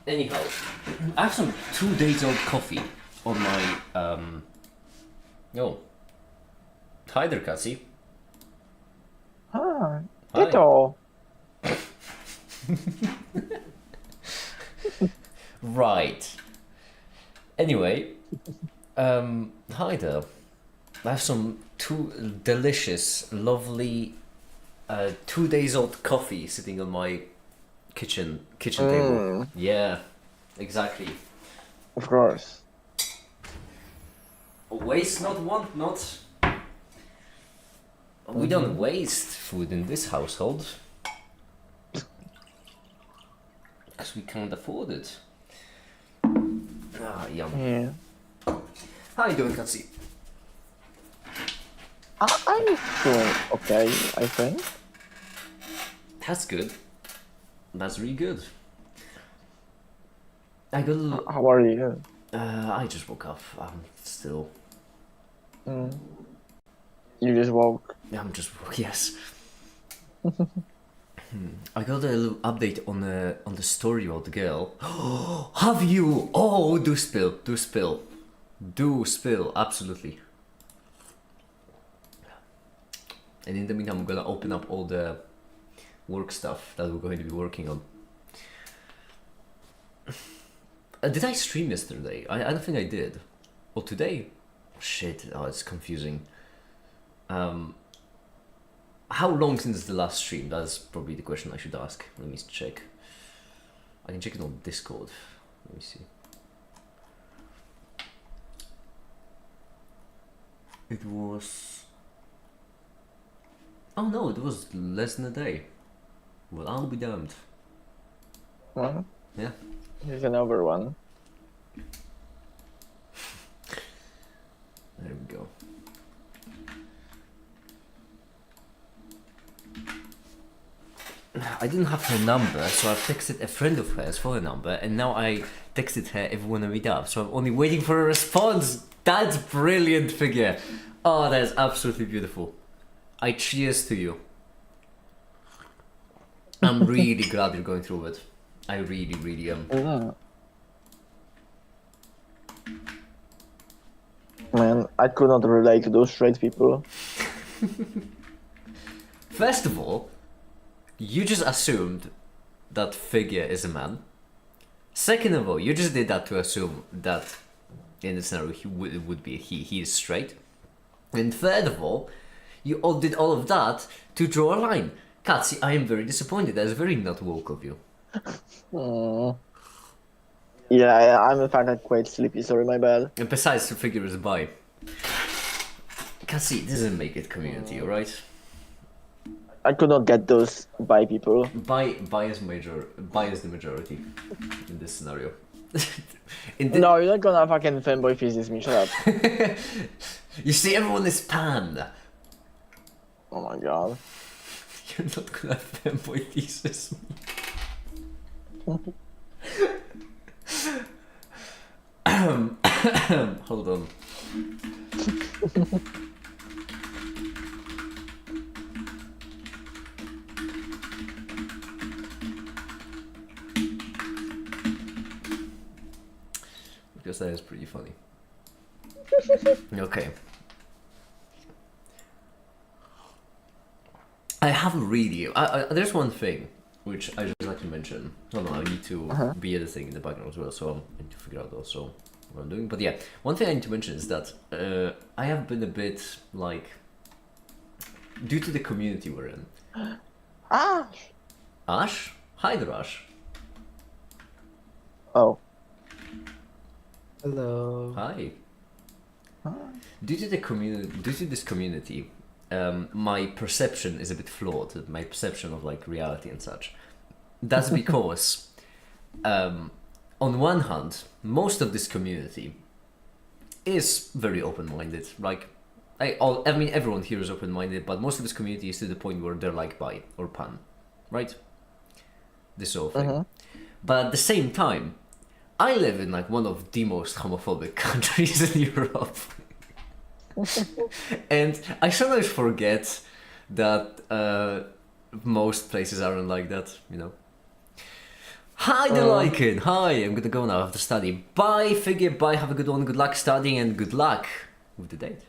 Anyhow, I have some 2 days old coffee on my Oh, hi there, Cassie. Ah, Hi. Ditto. Right. Anyway, hi there. I have some 2 delicious, lovely, 2 days old coffee sitting on my kitchen table. Yeah, exactly. Of course. Waste not, want not. We don't waste food in this household because we can't afford it. Ah, yum. Yeah. How you doing, Katsi? I'm doing okay, I think. That's good. That's really good. I got a little. How are you? I just woke up. I'm still. Mm. You just woke. I'm just. Yes. I got a little update on the story about the girl. Have you? Oh, do spill. Do spill. Do spill. Absolutely. And in the meantime, I'm gonna open up all the work stuff that we're going to be working on. Did I stream yesterday? I don't think I did. Or today? Shit, oh, it's confusing. How long since the last stream? That's probably the question I should ask. Let me check. I can check it on Discord. Let me see. It was... Oh no, it was less than a day. Well, I'll be damned. Well, Yeah. here's another one. There we go. I didn't have her number, so I texted a friend of hers for her number, and now I texted her if we want to meet up. So I'm only waiting for a response. That's brilliant, figure. Oh, that's absolutely beautiful. I cheers to you. I'm really glad you're going through it. I really, really am. Man, I could not relate to those straight people. First of all, you just assumed that figure is a man. Second of all, you just did that to assume that in the scenario it would be he is straight. And third of all, you all did all of that to draw a line. Katsi, I am very disappointed. That is very not woke of you. Yeah, I'm in fact quite sleepy, sorry, my bad. And besides, the figure is bi. Katsi, this doesn't make it community, alright? I could not get those by people. Bi is the majority in this scenario. No, you're not gonna fucking fanboy thesis me, shut up. You see, everyone is pan. Oh my god. You're not gonna fanboy thesis me. Hold on. Because that is pretty funny. Okay. I haven't really. There's one thing which I just like to mention. Hold on, I need to be editing in the background as well, so I need to figure out also what I'm doing. But yeah, one thing I need to mention is that I have been a bit like, due to the community we're in. Ash! Ash? Hi there, Ash. Oh. Hello. Hi. Due to this community, my perception is a bit flawed. My perception of like reality and such. That's because, on one hand, most of this community is very open-minded. Like, I mean, everyone here is open-minded, but most of this community is to the point where they're like bi or pan, right? This sort of thing. But at the same time, I live in like one of the most homophobic countries in Europe. And I sometimes forget that most places aren't like that, you know. Hi, Delican! Hi, I'm gonna go now, I have to study. Bye, Figure, bye, have a good one, good luck studying, and good luck with the date.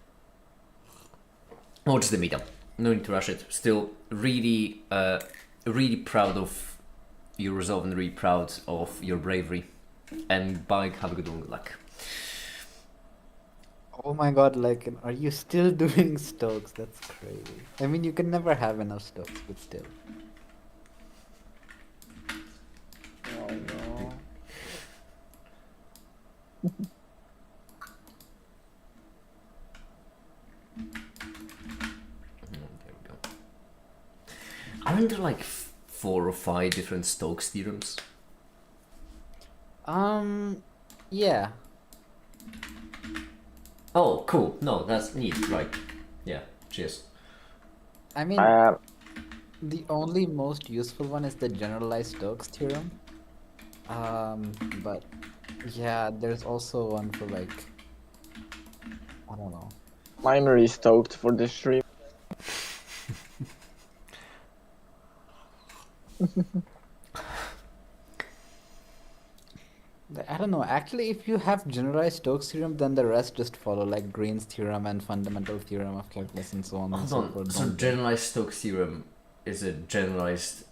Or just the meetup. No need to rush it. Still really, really proud of your resolve and really proud of your bravery. And bye, have a good one, good luck. Oh my god, like, are you still doing Stokes? That's crazy. I mean, you can never have enough Stokes, but still. Oh no. There we go. Aren't there like 4 or 5 different Stokes theorems? Yeah. Oh, cool. No, that's neat. Right. Yeah. Cheers. I mean, Uh, the only most useful one is the generalized Stokes theorem. But yeah, there's also one for like, I don't know. I'm really stoked for this stream. I don't know. Actually, if you have generalized Stokes theorem, then the rest just follow, like Green's theorem and fundamental theorem of calculus and so on and Hold so on. forth. So don't they? generalized Stokes theorem is a generalization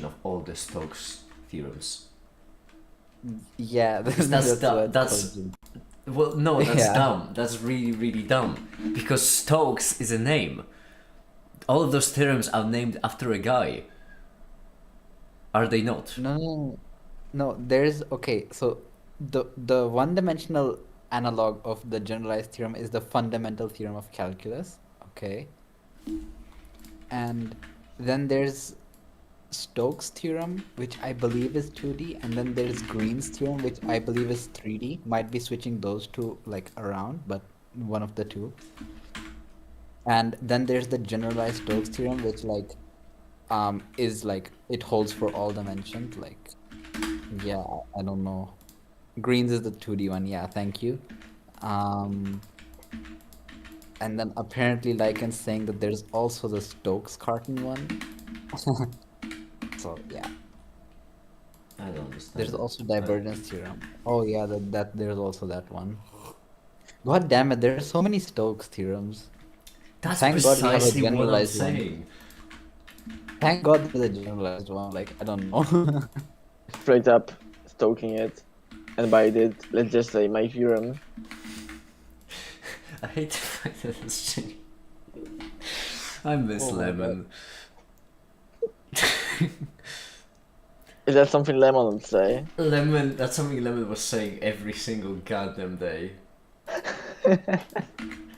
of all the Stokes theorems. Yeah, That's that's dumb. what That's told you. well, no, that's Yeah. dumb. That's really, really dumb. Because Stokes is a name. All of those theorems are named after a guy. Are they not? No, there's okay, so the one-dimensional analog of the generalized theorem is the fundamental theorem of calculus, okay? And then there's Stokes' theorem, which I believe is 2D, and then there's Green's theorem, which I believe is 3D. Might be switching those two like around, but one of the two. And then there's the generalized Stokes theorem, which like is like it holds for all dimensions. Like, yeah, I don't know. Green's is the 2D one, yeah, thank you. And then apparently Lycan's saying that there's also the Stokes-Cartan one. So yeah. I don't understand. There's also divergence theorem. Oh yeah, that there's also that one. God damn it, there are so many Stokes theorems. That's Thank God we have a precisely what I'm generalized one. saying. Thank God there's a generalized one. Like, I don't know. Straight up stoking it. And by it, let's just say my theorem. I hate the fact that it's changing. I miss Oh my Lemon. Is that something Lemon would say? Lemon, that's something Lemon was saying every single goddamn day.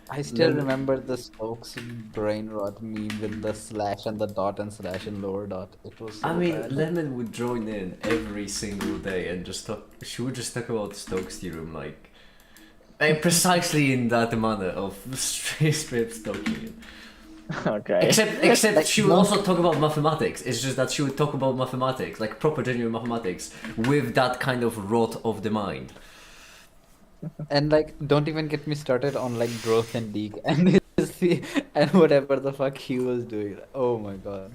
I still Lemon- remember the Stokes brain rot meme with the slash and the dot and slash and lower dot. It was so I mean, bad. Lemon would join in every single day and just talk. She would just talk about Stokes' theorem, like precisely in that manner of straight stoking it. Okay. Except Like, she would no- also talk about mathematics. It's just that she would talk about mathematics, like proper genuine mathematics, with that kind of rot of the mind. And like, don't even get me started on like growth and leak and and whatever the fuck he was doing. Oh my god.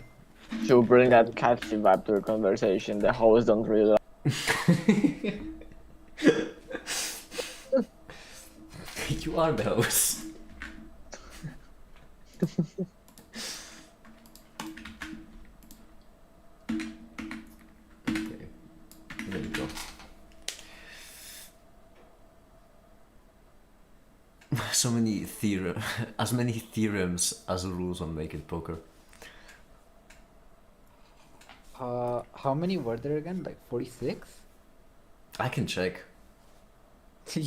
She'll bring that catchy vibe to the conversation the hosts don't really like. You are the host. Okay, there we go. So many as many theorems as rules on Naked Poker. How many were there again? Like 46? I can check.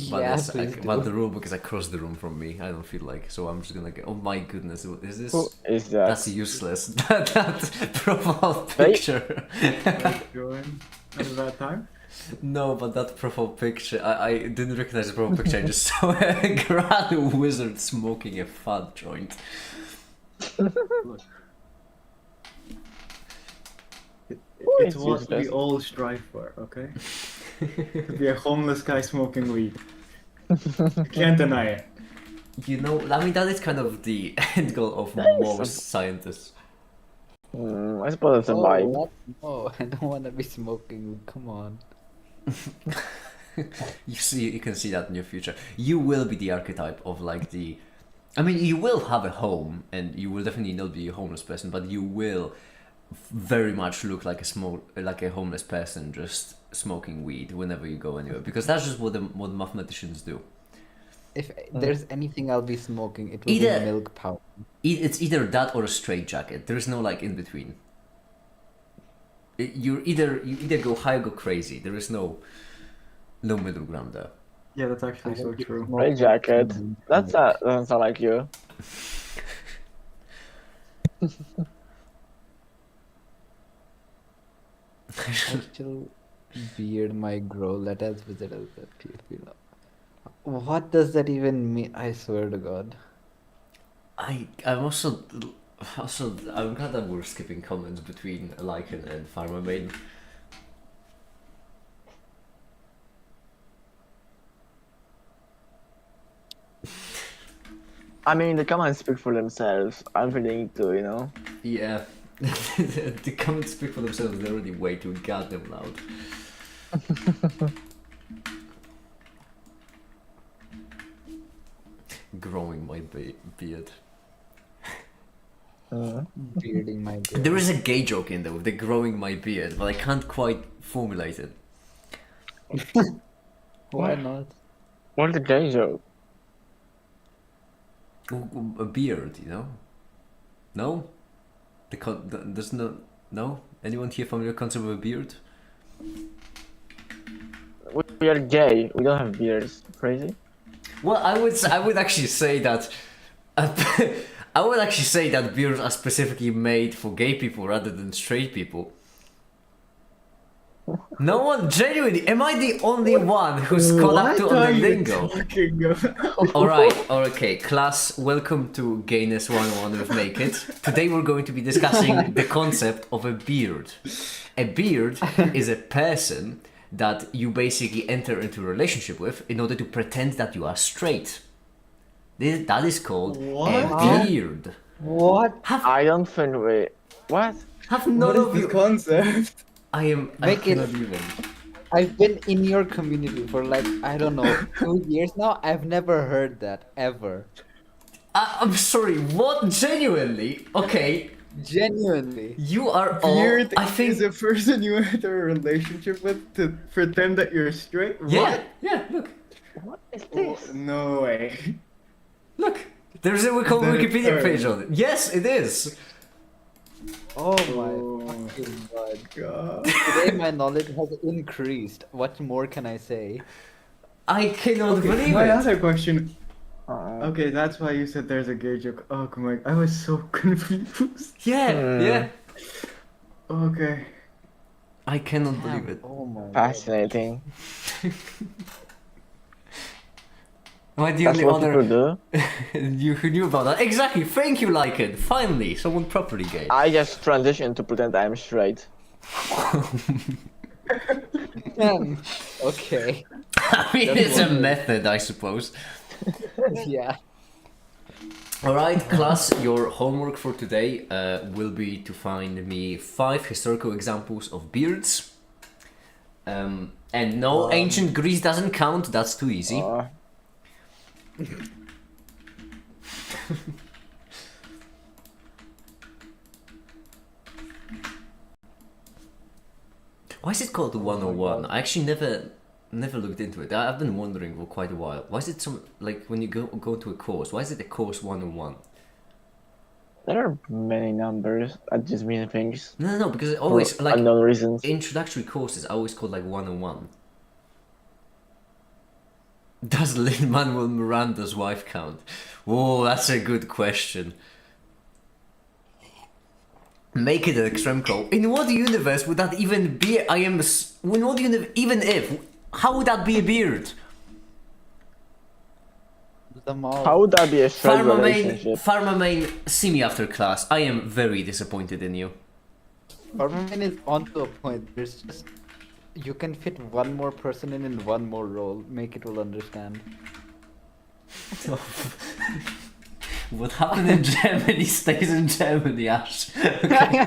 But, Yeah, it's, please but do. the rule book is across the room from me. I don't feel like, so I'm just gonna go. Oh my goodness, is this? Who is that? That's useless. that profile Wait. picture. Going at a bad time. No, but that profile picture, I didn't recognize the profile picture. I just saw a grand wizard smoking a fat joint. Look. Who It's is what useless? we all strive for, okay? To be a homeless guy smoking weed. You can't deny it. You know, I mean, that is kind of the end goal of Thanks. most scientists. I suppose it's a vibe. what? No, I don't want to be smoking. Come on. You can see that in your future. You will be the archetype of like the. I mean, you will have a home, and you will definitely not be a homeless person, but you will very much look like a homeless person, just smoking weed whenever you go anywhere, because that's just what mathematicians do. If there's anything I'll be smoking, it will be Either- milk powder. It's either that or a straight jacket. There's no like in between. You either go high or go crazy. There is no middle ground there. Yeah, that's actually so true. Red jacket. That doesn't sound like you. Actual beard might grow. Let us visit us at PFP. What does that even mean? I swear to God. I'm also I'm glad that we're skipping comments between Lycan and Farmer Maiden. I mean, the comments speak for themselves. I'm feeling it too, Yeah, the comments speak for themselves. They're already way too goddamn loud. Growing my beard. Bearding my beard. There is a gay joke in there with the growing my beard, but I can't quite formulate it. Why not? What's the gay joke? A beard, you know? No? There's no? Anyone here familiar with the concept of a beard? We are gay. We don't have beards. Crazy? Well, I would actually say that I would actually say that beards are specifically made for gay people rather than straight people. No one genuinely. Am I the only one who's caught up to What on are the you lingo? talking about? All right, okay, class. Welcome to Gayness 101 with Naked. Today we're going to be discussing the concept of a beard. A beard is a person that you basically enter into a relationship with in order to pretend that you are straight. That is called What? a beard. What? I don't think we. What? Have What none is of this you? concept? I Make it- cannot even. I've been in your community for like, I don't know, 2 years now. I've never heard that, ever. I'm sorry. What? Genuinely? Okay, Genuinely. you are all. Beard I think. is a person you enter a relationship with to pretend that you're straight? Yeah, What? yeah. Look. What is this? No way. Look, there's a that a Wikipedia term? page on it. Yes, it is. Oh Oh. my fucking God. God. Today my knowledge has increased. What more can I say? I cannot believe My it. other question. Uh, Okay, that's why you said there's a gay joke. Oh, come on. I was so confused. Yeah, yeah. Okay. I cannot believe it. Oh my God. Fascinating. Am I the That's only what people other do. you who knew about that? Exactly. Thank you, Lycan. Finally, someone properly gay. I just transitioned to pretend I'm straight. Okay. I mean, it's a method, I suppose. Yeah. All right, class. Your homework for today will be to find me 5 historical examples of beards. And no, ancient Greece doesn't count. That's too easy. Why is it called the 101? I actually never looked into it. I've been wondering for quite a while. Why is it some like when you go to a course? Why is it a course 101? There are many numbers that just mean things. No, because it For always like unknown reasons. introductory courses are always called like 101. Does Lin-Manuel Miranda's wife count? Oh, that's a good question. Make it an extreme call. In what universe would that even be? In what universe? Even if, how would that be a beard? The mall. How would that be a straight relationship? Farmer Main, see me after class. I am very disappointed in you. Farmerman is onto a point. There's just you can fit one more person in one more role. Make it will understand. What happened in Germany stays in Germany, Ash. Okay.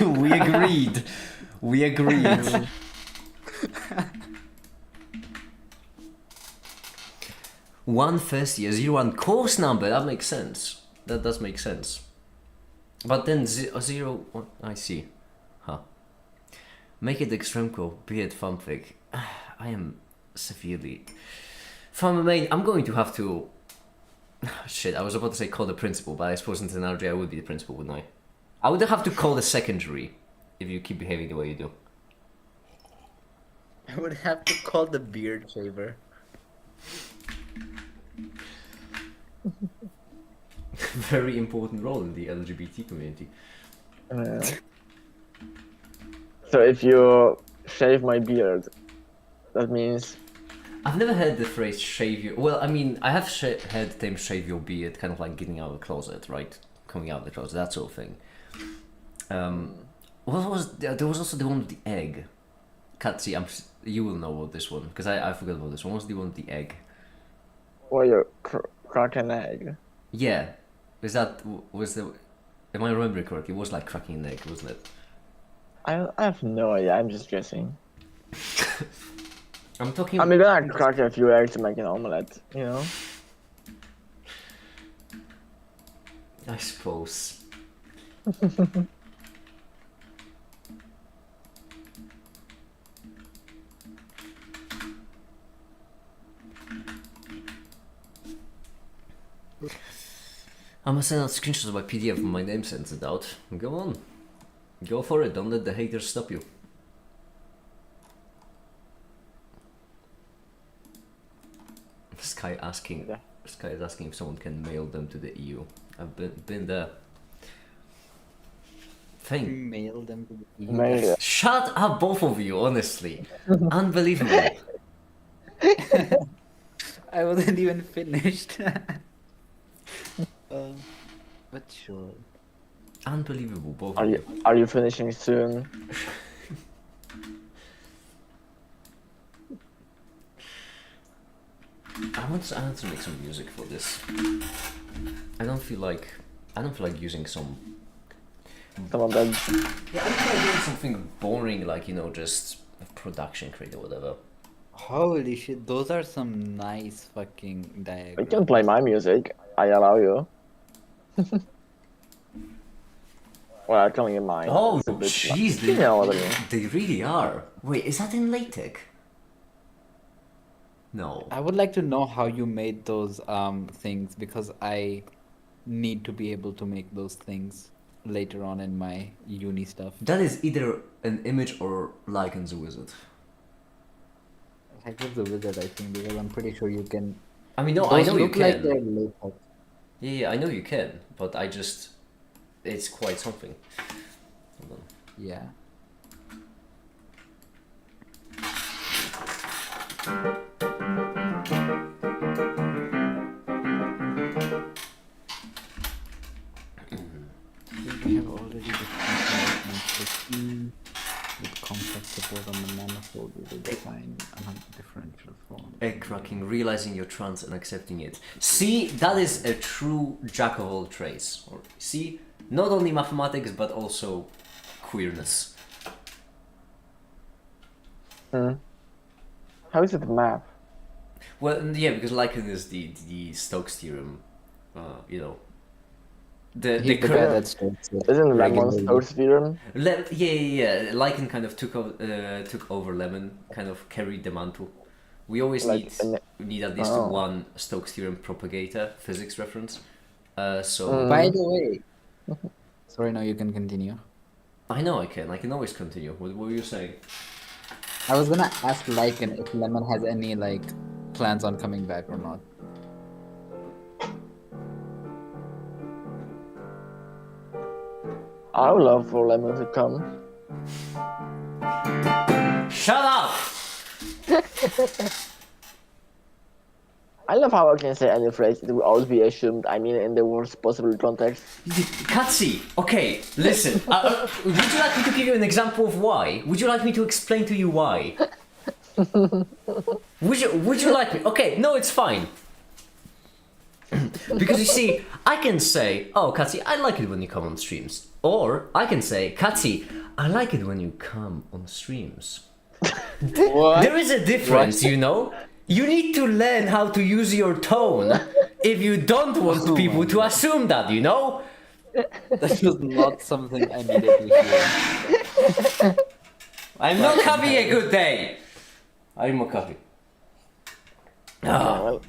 We agreed. We agreed. One first year, 01 course number, that makes sense. That does make sense. But then zero, I see. Huh. Make it extremco, be it fanfic. I am severely... From a main, I'm going to have to... Shit, I was about to say call the principal, but I suppose in this analogy I would be the principal, wouldn't I? I would have to call the secondary if you keep behaving the way you do. I would have to call the beard shaver. Very important role in the LGBT community. So if you shave my beard, that means I've never heard the phrase shave your... Well, I mean, I have heard the term shave your beard, kind of like getting out of the closet, right? Coming out of the closet, that sort of thing. What was... There was also the one with the egg. Katsi, you will know about this one, because I forgot about this one. What was the one with the egg? well, you crack an egg. Yeah. Was the... Am I remembering correctly? It was like cracking an egg, wasn't it? I have no idea. I'm just guessing. I'm talking... I mean, gonna crack a few eggs to make an omelette, you know? I suppose. I must send out screenshots of my PDF when my name sends it out. Go on. Go for it. Don't let the haters stop you. Sky is asking if someone can mail them to the EU. I've been there. Thing. Mail them to the Maybe. Shut up, both of you. Honestly, unbelievable. I wasn't even finished. But sure. Unbelievable, both of you. Are you finishing soon? I want to make some music for this. I don't feel like using some. Some of them. Yeah, I don't feel like doing something boring, like just a production crate or whatever. Holy shit, those are some nice fucking You diagrams. can play my music. I allow you. Well, I'm telling you mine. Oh, It's a bit jeez, you know what I mean. they really are. Wait, is that in LaTeX? No. I would like to know how you made those things because I need to be able to make those things later on in my uni stuff. That is either an image or Lycan's a wizard. I give the wizard, I think, because I'm pretty sure you can. I mean, no, Those I know you look like they're can. latex. Yeah, I know you can, but it's quite something. Hold on. Yeah. We have already discussed 15 with complex support on the manifold. We will define a differential form. Egg cracking, realizing you're trans and accepting it. See, that is a true jack of all trades. Or see, not only mathematics but also queerness. How is it math? Well, yeah, because Lycan is the Stokes theorem. The He's the guy cor- that starts it Isn't Lemon regularly. Stokes theorem? yeah. Lycan kind of took over Lemon, kind of carried the mantle. We always Like need at least Oh. one Stokes theorem propagator, physics reference. So By the way, sorry, now you can continue. I know I can always continue. What were you saying? I was gonna ask Lycan if Lemon has any plans on coming back or not. I would love for Lemon to come. Shut up! I love how I can say any phrase. It will always be assumed. I mean, in the worst possible context. Katsi, okay, listen. Would you like me to give you an example of why? Would you like me to explain to you why? Would you like me? Okay, no, it's fine. Because you see, I can say, oh, Katsi, I like it when you come on streams. Or I can say, Katsi, I like it when you come on streams. What? There is a difference, you know? You need to learn how to use your tone if you don't want Oh people my to God. assume that, you know? That was not something I needed to hear. I'm not having a good day. I need more coffee. Yeah, well,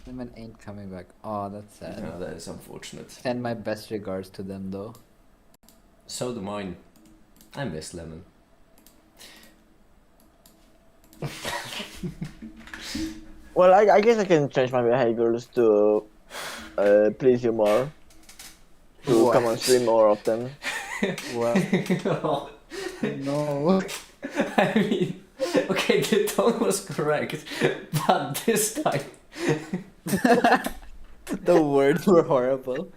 Women ain't coming back. Oh, that's sad. No, that is unfortunate. Send my best regards to them though. So do mine. I miss Lemon. well, I guess I can change my behaviors to please you more. To come on stream more often. Well, no. I mean, okay, the tone was correct, but this time. The words were horrible.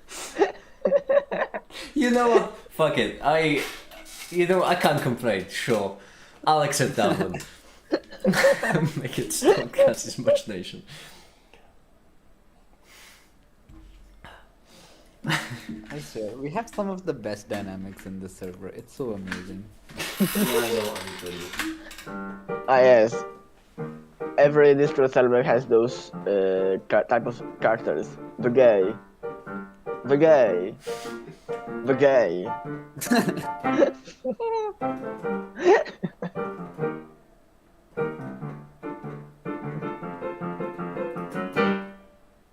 You know what? Fuck it. I can't complain. Sure, I'll accept that one. Make it stop Cassie's imagination. I swear, we have some of the best dynamics in this server. It's so amazing. Ah yes. Every Discord server has those type of characters. The gay. The gay. The gay.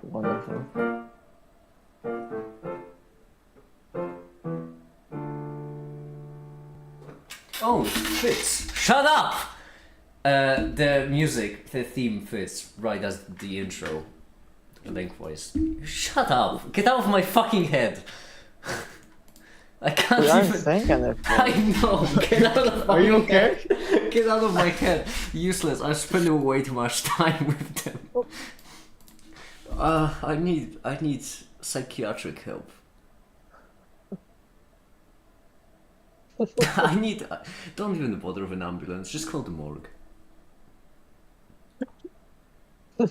Wonderful. Oh, fits. Shut up! The music, the theme fits right as the intro, lengthwise. Shut up! Get out of my fucking head! I can't We aren't even. saying anything. I know. Get out of my Are you head. okay? Get out of my head. Useless. I'm spending way too much time with them. I need psychiatric help. Don't even bother with an ambulance. Just call the morgue. I'm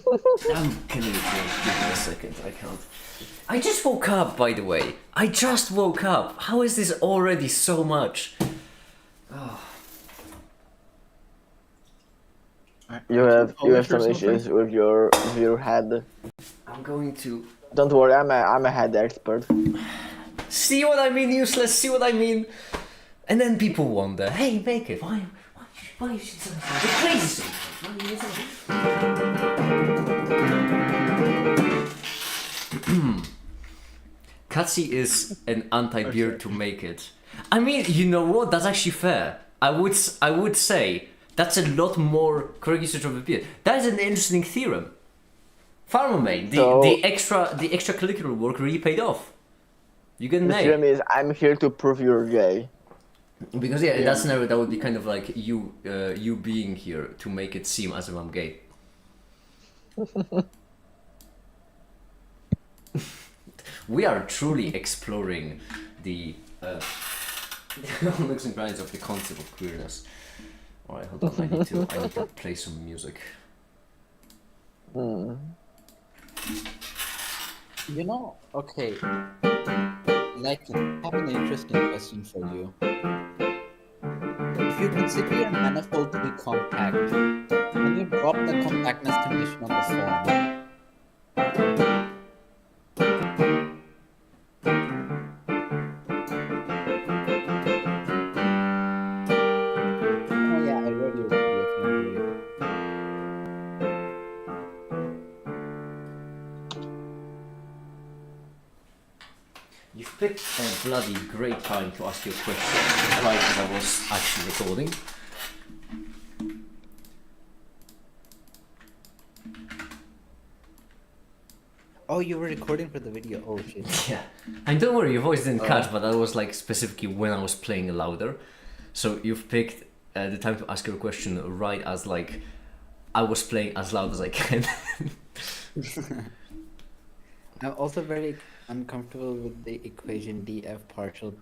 killing it. Give me a second. I can't. I just woke up, by the way. I just woke up. How is this already so much? You have some issues with your head. I'm going to. Don't worry, I'm a head expert. See what I mean, useless? See what I mean? And then people wonder, hey, make it. Why you should say something crazy? Katsi is an anti-beard to make it. I mean, you know what? That's actually fair. I would say that's a lot more correct usage of a beard. That is an interesting theorem. Farmer mate, the extracurricular work really paid off. You get an The A. theorem is I'm here to prove you're gay. Because in that scenario, that would be kind of like you being here to make it seem as if I'm gay. We are truly exploring the looks and grinds of the concept of queerness. All right, hold on. I need to play some music. Hmm. You know, okay. Like, I have an interesting question for you. If you consider your manifold to be compact, when you drop the compactness condition on the form, oh yeah, I read your video. Don't worry. You've picked a bloody great time to ask your question, right as I was actually recording. Oh, you were recording for the video. Oh shit. Yeah, and don't worry, your voice didn't catch, but that was like specifically when I was playing louder. So you've picked the time to ask your question right as like I was playing as loud as I can. I'm also very uncomfortable with the equation df partial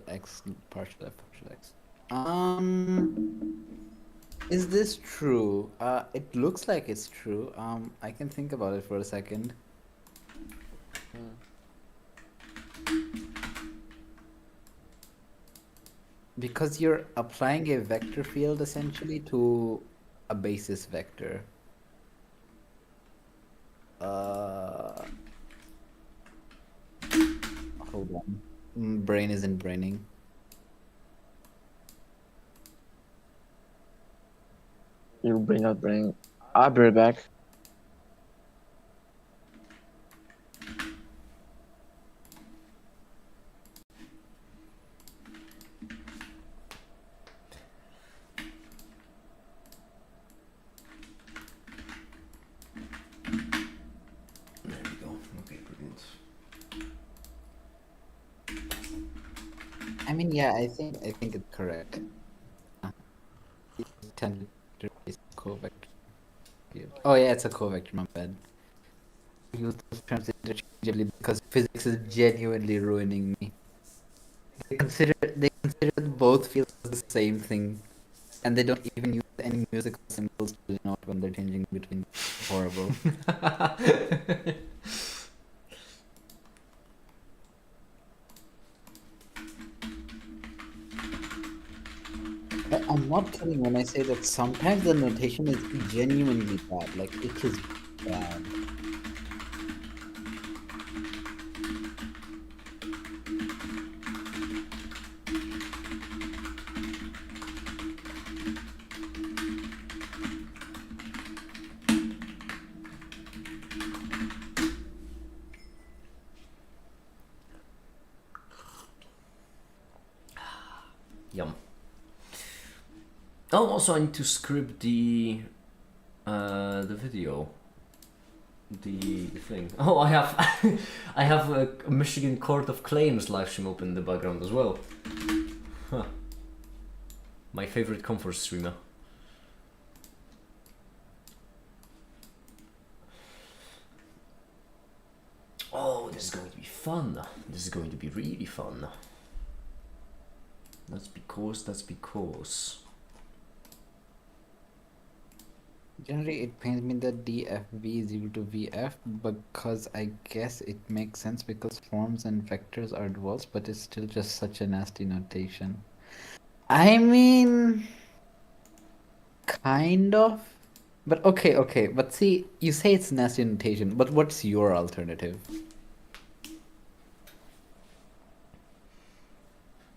x partial f partial x. Is this true? It looks like it's true. I can think about it for a second. Because you're applying a vector field essentially to a basis vector. Hold on. Brain isn't braining. You bring out bring. I'll be right back. There we go. Okay, brilliant. I mean, yeah, I think it's correct. It tended to be covector field. Oh yeah, it's a covector. My bad. Use those terms interchangeably because physics is genuinely ruining me. They consider both fields as the same thing, and they don't even use any musical symbols to denote when they're changing between. Horrible. I'm not kidding when I say that sometimes the notation is genuinely bad. Like, it is bad. Yum. Oh, also I need to script the video, the thing. Oh, I have I have a Michigan Court of Claims live stream open in the background as well. Huh. My favorite comfort streamer. Oh, this is going to be fun. This is going to be really fun. That's because. Generally, it pains me that DFV is equal to VF because I guess it makes sense because forms and vectors are duals, but it's still just such a nasty notation. I mean, kind of. But okay. But see, you say it's nasty notation, but what's your alternative?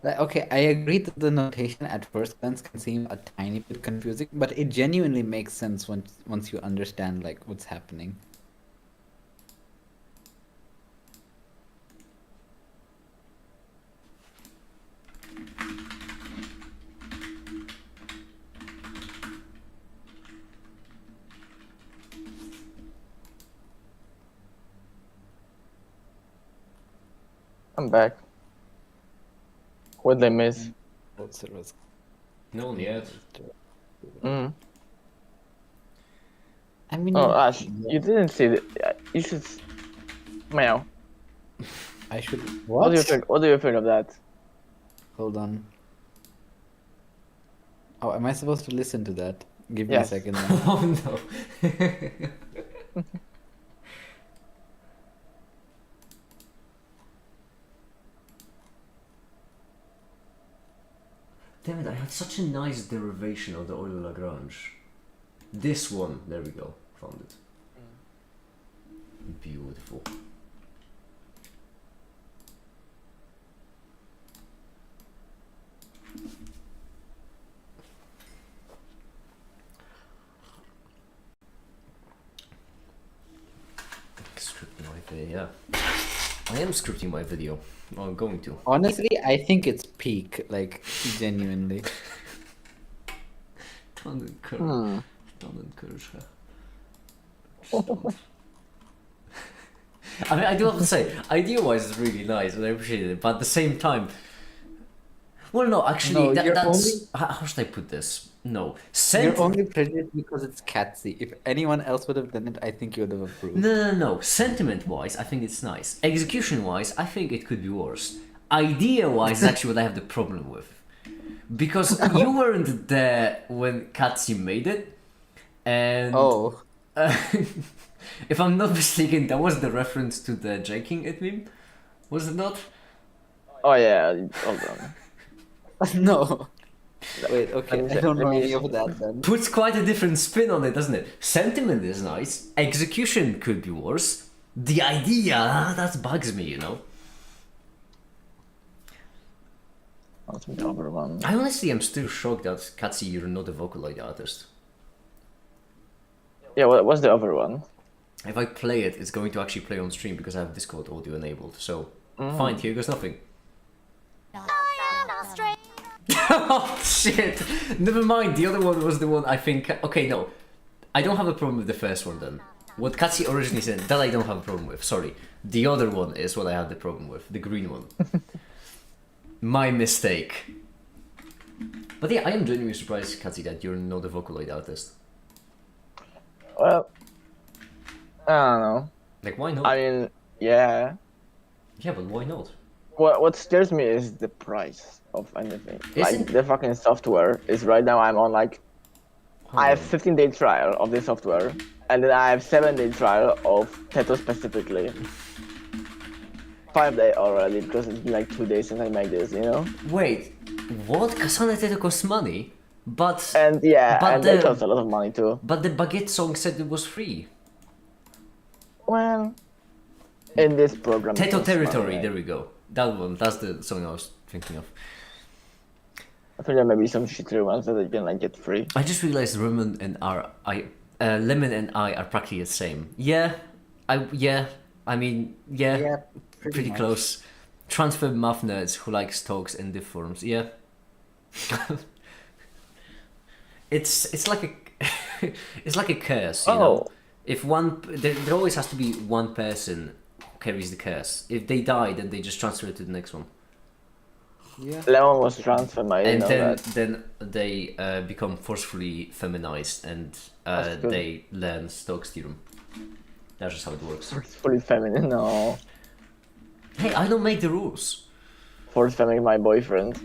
Like, okay, I agree that the notation at first glance can seem a tiny bit confusing, but it genuinely makes sense once you understand like what's happening. I'm back. What did I miss? Also, it was No, yet. Mm. I mean, Oh, Ash, you didn't see it. You should. Meow. I should. What do you think? What do you think of that? Hold on. Oh, am I supposed to listen to that? Give me a Yes. second. Then. Oh no. Damn it, I had such a nice derivation of the Euler-Lagrange. This one, there we go, found it. Beautiful. Scripting my video, yeah. I am scripting my video. Oh, I'm going to. Honestly, I think it's peak. Like, genuinely. Don't encourage, Hmm. don't encourage her. I mean, I do have to say, idea-wise, it's really nice, and I appreciate it. But at the same time, well, no, actually, No, you're that's how should I put this? No, You're only prejudiced because it's Catsy. If anyone else would have done it, I think you would have approved. No. Sentiment-wise, I think it's nice. Execution-wise, I think it could be worse. Idea-wise is actually what I have the problem with, because you weren't there when Katsi made it, and Oh, if I'm not mistaken, that was the reference to the janking it meme, was it not? Oh yeah. Hold on. No. Wait, okay. Let me I say- don't let know me any s- of that then. Puts quite a different spin on it, doesn't it? Sentiment is nice. Execution could be worse. The idea, that bugs me, you know? What's the other one? I honestly am still shocked that Katsi, you're not a Vocaloid artist. Yeah, what's the other one? If I play it, it's going to actually play on stream because I have Discord audio enabled. So, fine, here goes nothing. Oh shit! Never mind, the other one was the one I think. Okay, no. I don't have a problem with the first one then. What Katsi originally said, that I don't have a problem with, sorry. The other one is what I had the problem with, the green one. My mistake. But yeah, I am genuinely surprised, Katsi, that you're not a Vocaloid artist. Well, I don't know. Like, why not? I mean, yeah. Yeah, but why not? What scares me is the price of anything. Like Isn't- the fucking software is right now. I'm on like I have Hold 15-day trial of the software, and then I have 7-day trial of Teto specifically. 5 day already because it's been like 2 days since I made this, you know. on. Wait, what? Kasane Teto costs money? But And yeah, But and they the- cost a lot of money too. but the Baguette song said it was free. Well, in this program. it Teto costs Territory, money, there we go. That one, that's the song I was thinking of. I think there may be some shittier ones that you can like get free. I just realized Lemon and I are practically the same. Yeah, I mean, Yeah, pretty much. close. Transfer math nerds who like stocks in diff forms. Yeah. it's like a it's like a curse, you know. Oh. If one there always has to be one person who carries the curse. If they die, then they just transfer it to the next one. Yeah. Lemon was transferred, I And know then that. then they become forcefully feminized and That's good. they learn Stokes theorem. That's just how it works. It's fully feminine. No, Hey, I don't make the rules. force feminine my boyfriend.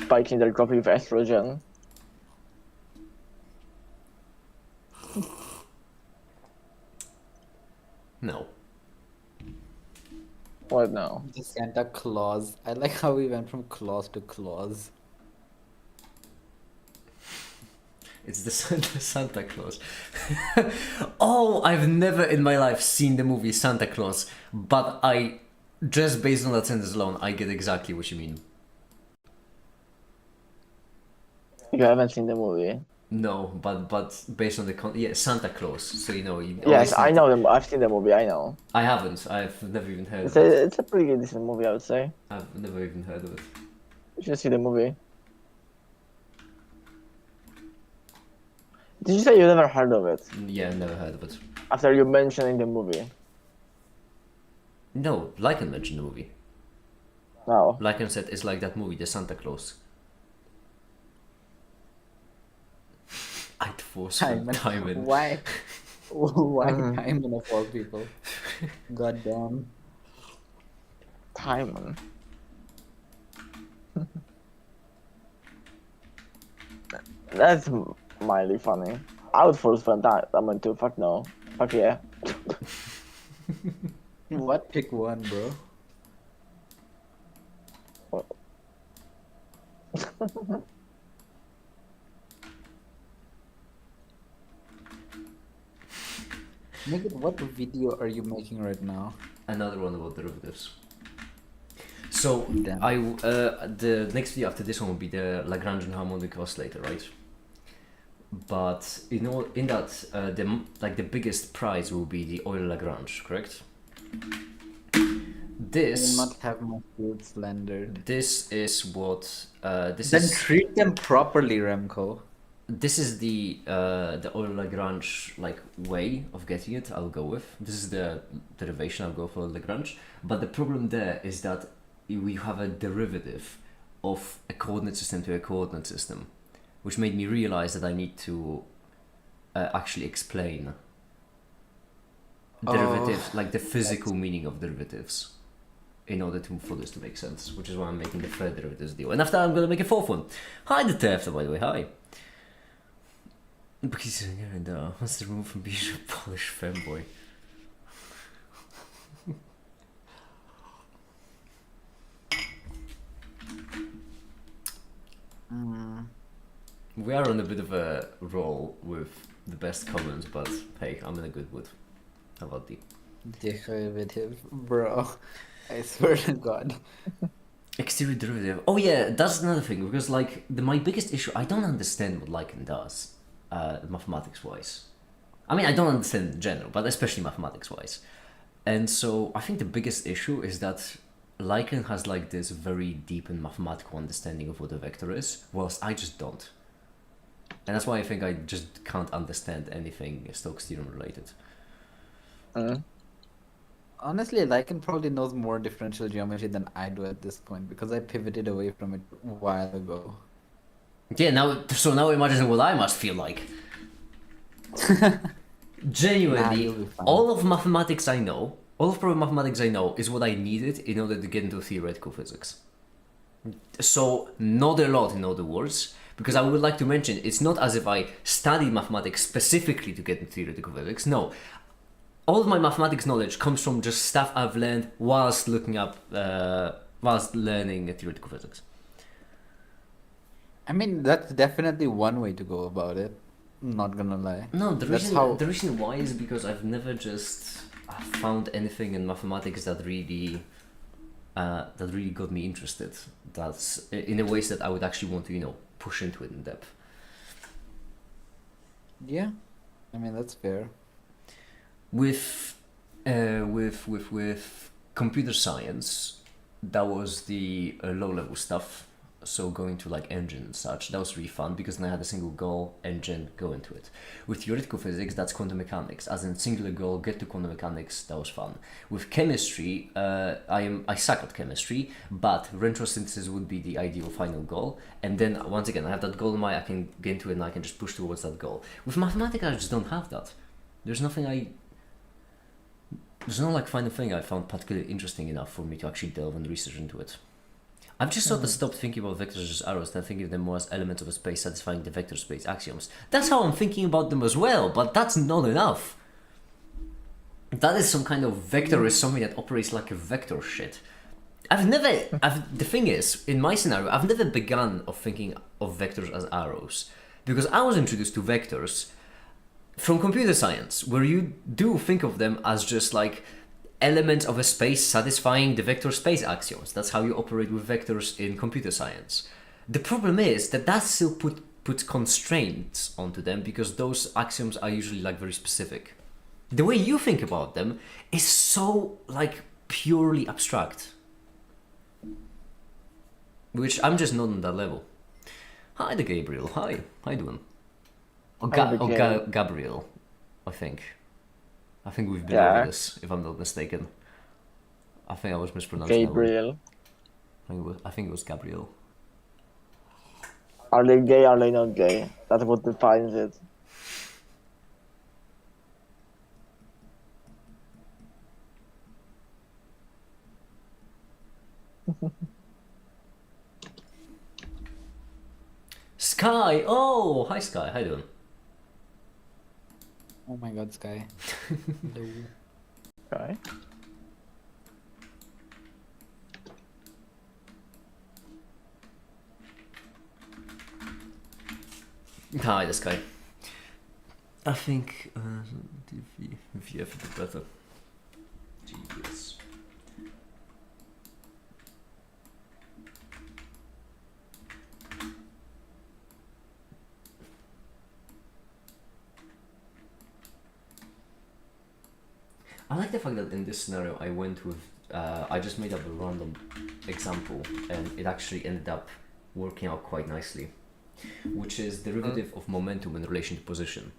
Spiking their coffee with estrogen. No. What now? The Santa Claus. I like how we went from clause to clause. It's the Santa Claus. Oh, I've never in my life seen the movie Santa Claus, but I, just based on that sentence alone, I get exactly what you mean. You haven't seen the movie. No, but based on the Santa Claus. So you know. You Yes, always I need know them. I've seen the movie. I know. I haven't. I've never even heard It's of it. it's a pretty decent movie, I would say. I've never even heard of it. You should see the movie. Did you say you never heard of it? Yeah, never heard of it. After you mentioning the movie. No, Lycan mentioned the movie. No. Lycan said it's like that movie, The Santa Claus. I'd force Timon. Why? Why Mhm. Timon of all people? God damn. Timon. That's mildly funny. I would force friend Timon too. Fuck no. Fuck yeah. What? Pick one, bro. Nigga, what video are you making right now? Another one about derivatives. So Damn. the next video after this one will be the Lagrangian harmonic oscillator, right? But you know, in that the biggest prize will be the Euler-Lagrange, correct? I will This not have my field slandered. this is what this Then is. treat them properly, Remco. This is the Euler-Lagrange like way of getting it. I'll go with. This is the derivation. I'll go for Lagrange. But the problem there is that we have a derivative of a coordinate system to a coordinate system, which made me realize that I need to actually explain derivatives, like the physical meaning of derivatives, in order for this to make sense. Which is why I'm making the third derivatives deal. And after I'm gonna make a fourth one. Hi, the Tefta, by the way. Hi. Because what's the room from being a Polish fanboy? We are on a bit of a roll with the best comments, but hey, I'm in a good mood. How about the Derivative, bro. I swear to God. exterior derivative? Oh yeah, that's another thing, because like my biggest issue, I don't understand what lichen does, mathematics-wise. I mean, I don't understand in general, but especially mathematics-wise. And so I think the biggest issue is that lichen has like this very deep and mathematical understanding of what a vector is, whilst I just don't. And that's why I think I just can't understand anything Stokes theorem related. Honestly, Lycan probably knows more differential geometry than I do at this point because I pivoted away from it a while ago. Yeah, now imagine what I must feel like. Genuinely, you'll be fine. all of mathematics I know, all of proper mathematics I know is what I needed in order to get into theoretical physics. So, not a lot in other words, because I would like to mention, it's not as if I studied mathematics specifically to get into theoretical physics. No, all of my mathematics knowledge comes from just stuff I've learned whilst whilst learning theoretical physics. I mean, that's definitely one way to go about it. I'm not gonna lie. No, That's how- the reason why is because I've never just found anything in mathematics that really got me interested. That's in a ways that I would actually want to push into it in depth. Yeah, I mean that's fair. With computer science, that was the low level stuff. So going to like engine and such, that was really fun because then I had a single goal, engine, go into it. With theoretical physics, that's quantum mechanics. As in singular goal, get to quantum mechanics, that was fun. With chemistry, I suck at chemistry, but retrosynthesis would be the ideal final goal. And then once again, I have that goal in mind, I can get into it and I can just push towards that goal. With mathematics, I just don't have that. There's no like final thing I found particularly interesting enough for me to actually delve and research into it. I've just sort of stopped thinking about vectors as arrows and thinking of them more as elements of a space satisfying the vector space axioms. That's how I'm thinking about them as well, but that's not enough. That is some kind of vector is something that operates like a vector shit. The thing is, in my scenario, I've never begun of thinking of vectors as arrows. Because I was introduced to vectors from computer science, where you do think of them as just like elements of a space satisfying the vector space axioms. That's how you operate with vectors in computer science. The problem is that still puts constraints onto them because those axioms are usually like very specific. The way you think about them is so like purely abstract, which I'm just not on that level. Hi, the Gabriel. Hi, how you doing? Gabriel, I think. I think we've been over this, if I'm not mistaken. I think I was mispronouncing Gabriel. I think it was Gabriel. Are they gay? Are they not gay? That's what defines it. Sky! Oh, hi Sky, how you doing? Oh my God, Sky. Hello. Okay. Hi, this guy. I think VF a bit better. GBS. I like the fact that in this scenario I went with I just made up a random example and it actually ended up working out quite nicely, which is derivative of momentum in relation to position.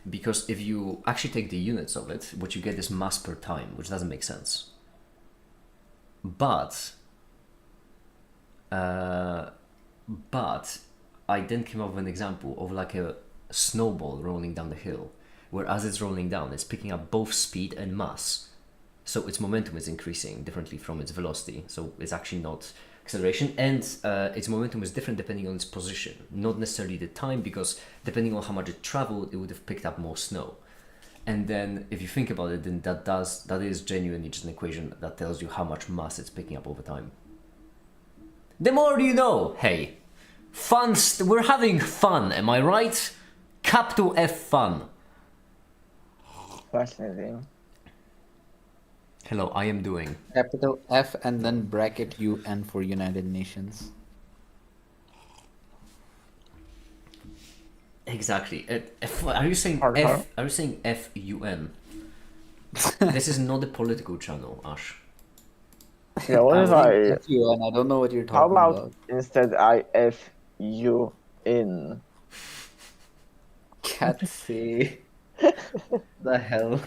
Because if you actually take the units of it, what you get is mass per time, which doesn't make sense. But I then came up with an example of like a snowball rolling down the hill, where as it's rolling down, it's picking up both speed and mass. So its momentum is increasing differently from its velocity. So it's actually not acceleration, and its momentum is different depending on its position, not necessarily the time, because depending on how much it traveled, it would have picked up more snow. And then if you think about it, then that is genuinely just an equation that tells you how much mass it's picking up over time. The more you know, hey. Fun. We're having fun. Am I right? Capital F fun. Fascinating. Hello, I am doing. Capital F and then bracket UN for United Nations. Exactly. Are you saying Hard, F? hard. Are you saying FUN? This is not a political channel, Ash. Yeah, what if I... UN? I don't know what you're How talking about about. instead I F you in? Can't see. The hell.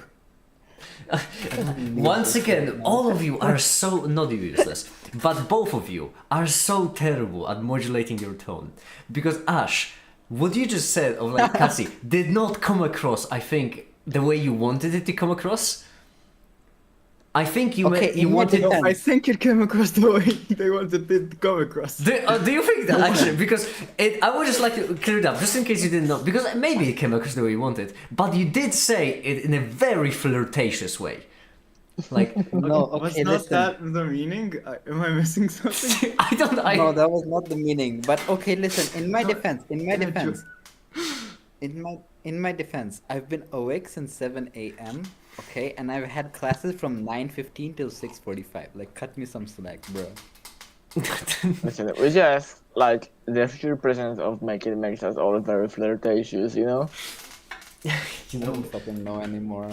Once again, all of you are so not useless, but both of you are so terrible at modulating your tone. Because Ash, what you just said of like Cassie did not come across, I think, the way you wanted it to come across. I think you Okay, you in my wanted. defense- I think it came across the way they wanted it to come across. Do you think that actually? Because I would just like to clear it up, just in case you didn't know. Because maybe it came across the way you wanted, but you did say it in a very flirtatious way. Like, No, Was okay, not listen. that the meaning? Am I missing something? I don't. No, that was not the meaning. But okay, listen. In my No, defense, in my defense, I've been awake since 7 a.m. Okay, and I've had classes from 9:15 till 6:45. Like, cut me some slack, bro. Listen, we just like the future president of Make It makes us all very flirtatious, you know? You I know, don't fucking know anymore.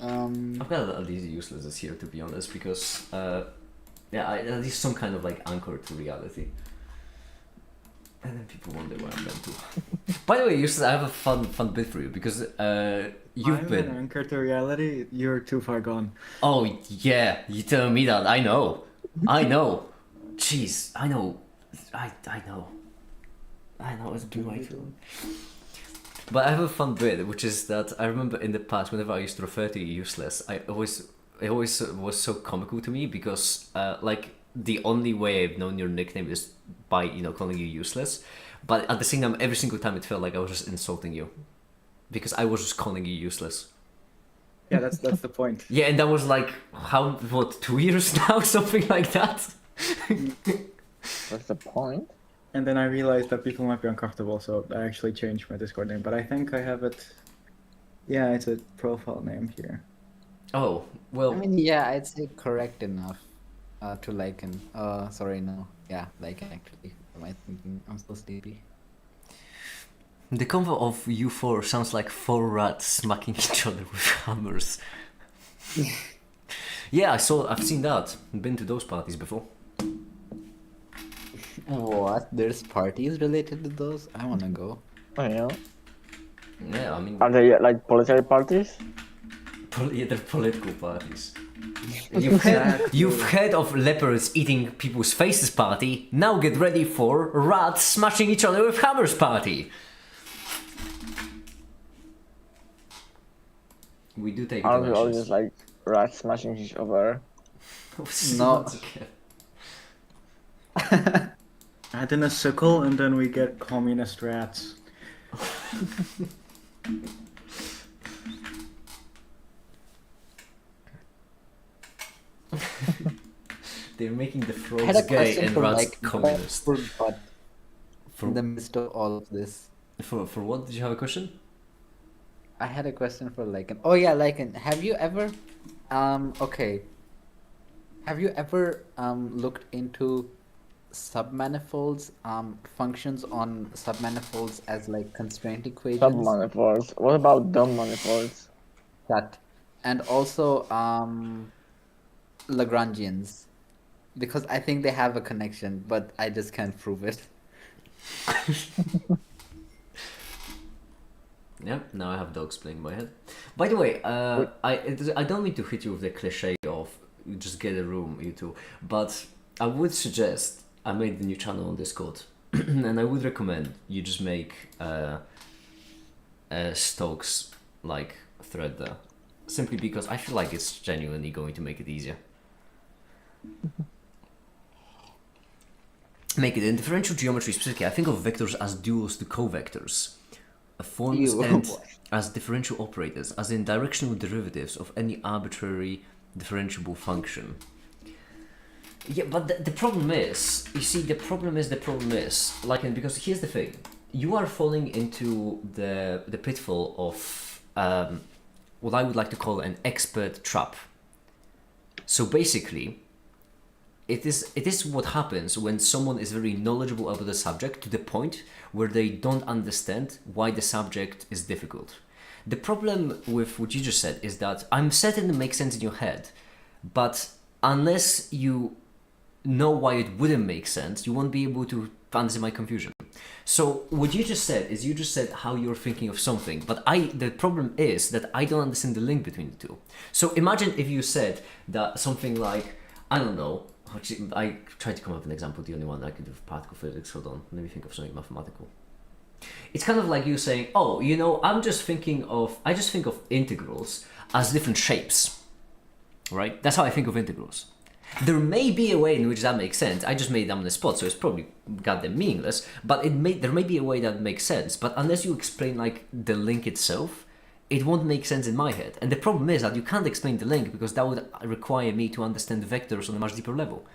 I'm glad that these useless is here, to be honest, because yeah, at least some kind of like anchor to reality. And then people wonder where I've been to. By the way, useless, I have a fun bit for you because you've I'm been. an anchor to reality. You're too far gone. Oh yeah, you telling me that? I know, I know. Jeez, I know, I know. It's been my feeling. But I have a fun bit, which is that I remember in the past, whenever I used to refer to you useless, it always was so comical to me because like the only way I've known your nickname is by calling you useless, but at the same time, every single time it felt like I was just insulting you because I was just calling you useless. Yeah, that's the point. Yeah, and that was like 2 years now, something like that. What's the point? And then I realized that people might be uncomfortable, so I actually changed my Discord name. But I think I have it. Yeah, it's a profile name here. Oh well. I mean, yeah, I'd say correct enough to liken. Sorry, no. Yeah, liken actually. Am I thinking? I'm so sleepy. The convo of you four sounds like four rats smacking each other with hammers. Yeah, I've seen that. Been to those parties before. What? There's parties related to those? I wanna go. Oh, you know? Yeah, I mean, Are they like political parties? they're political parties. You've heard of leopards eating people's faces party. Now get ready for rats smashing each other with hammers party. We do take Aren't we all interventions. just like rats smashing each other? No. Add in a sickle, and then we get communist rats. They're making the I had a frogs gay question and for rats like communist. but For, in the midst of all of this. for what? Did you have a question? I had a question for Lycan. Oh yeah, Lycan. Have you ever okay. Have you ever looked into submanifolds, functions on submanifolds as like constraint equations? Submanifolds. What about dumb manifolds? That. And also Lagrangians. Because I think they have a connection, but I just can't prove it. Yeah, now I have dogs playing in my head. By the way, I don't mean to hit you with the cliche of just get a room, you two, but I would suggest I made the new channel on Discord, and I would recommend you just make a Stokes like thread there, simply because I feel like it's genuinely going to make it easier. Make it in differential geometry specifically. I think of vectors as duals to covectors. Forms Ew. and as differential operators, as in directional derivatives of any arbitrary differentiable function. Yeah, but the problem is, you see, the problem is, like, and because here's the thing, you are falling into the pitfall of what I would like to call an expert trap. So basically, it is what happens when someone is very knowledgeable about the subject to the point where they don't understand why the subject is difficult. The problem with what you just said is that I'm certain it makes sense in your head, but unless you know why it wouldn't make sense, you won't be able to understand my confusion. So what you just said is you just said how you're thinking of something, but the problem is that I don't understand the link between the two. So imagine if you said that something like, I don't know, I tried to come up with an example, the only one I could do of particle physics. Hold on, let me think of something mathematical. It's kind of like you saying, oh, you know, I just think of integrals as different shapes, right? That's how I think of integrals. There may be a way in which that makes sense. I just made them on the spot, so it's probably goddamn meaningless. But there may be a way that makes sense. But unless you explain like the link itself, it won't make sense in my head. And the problem is that you can't explain the link because that would require me to understand vectors on a much deeper level.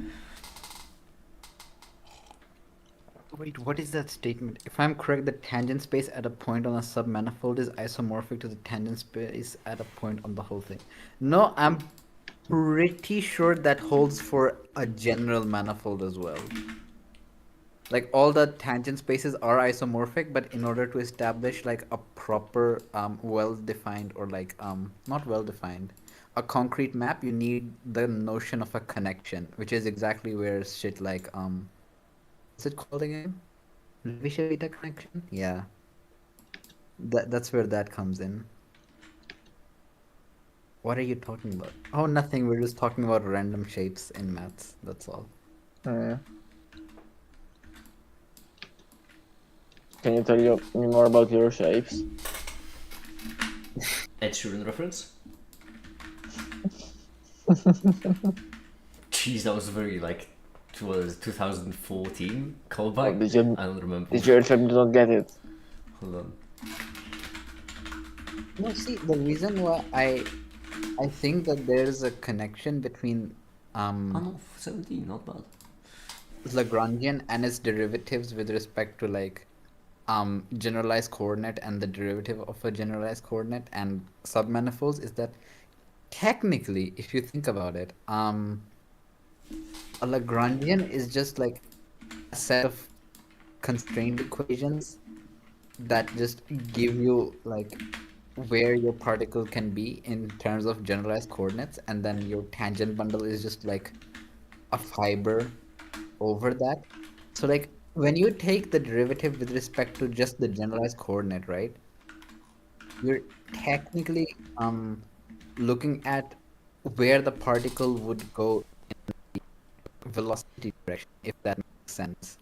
Wait, what is that statement? If I'm correct, the tangent space at a point on a submanifold is isomorphic to the tangent space at a point on the whole thing. No, I'm pretty sure that holds for a general manifold as well. Like all the tangent spaces are isomorphic, but in order to establish like a proper well-defined or like not well-defined, a concrete map, you need the notion of a connection, which is exactly where shit like what's it called again? Levi-Civita connection? Yeah. That's where that comes in. What are you talking about? Oh, nothing. We're just talking about random shapes in maths. That's all. Can you tell me more about your shapes? Ed Sheeran reference? Jeez, that was very like, it was 2014 callback. Oh, I don't remember. Did you actually not get it? Hold on. No, see, the reason why I think that there's a connection between Oh no, 17, not bad. Lagrangian and its derivatives with respect to like generalized coordinate and the derivative of a generalized coordinate and submanifolds is that technically, if you think about it, a Lagrangian is just like a set of constraint equations that just give you like where your particle can be in terms of generalized coordinates, and then your tangent bundle is just like a fiber over that. So like when you take the derivative with respect to just the generalized coordinate, right? You're technically looking at where the particle would go in the velocity direction, if that makes sense.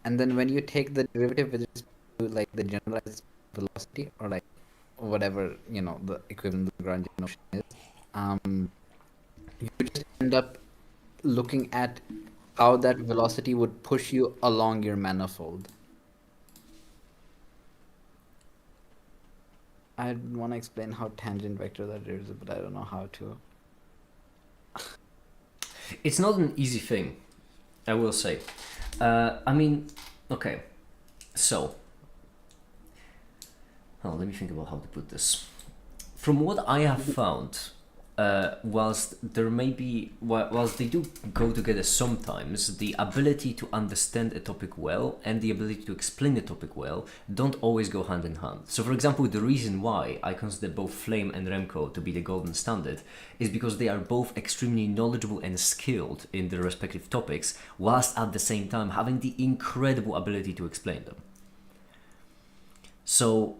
And then when you take the derivative with respect to like the generalized velocity or like whatever, you know, the equivalent of the Lagrangian notion is, you just end up looking at how that velocity would push you along your manifold. I want to explain how tangent vector that is, but I don't know how to. It's not an easy thing, I will say. I mean, okay, so, let me think about how to put this. From what I have found, whilst they do go together sometimes, the ability to understand a topic well and the ability to explain the topic well don't always go hand in hand. So for example, the reason why I consider both Flame and Remco to be the golden standard is because they are both extremely knowledgeable and skilled in their respective topics, whilst at the same time having the incredible ability to explain them. So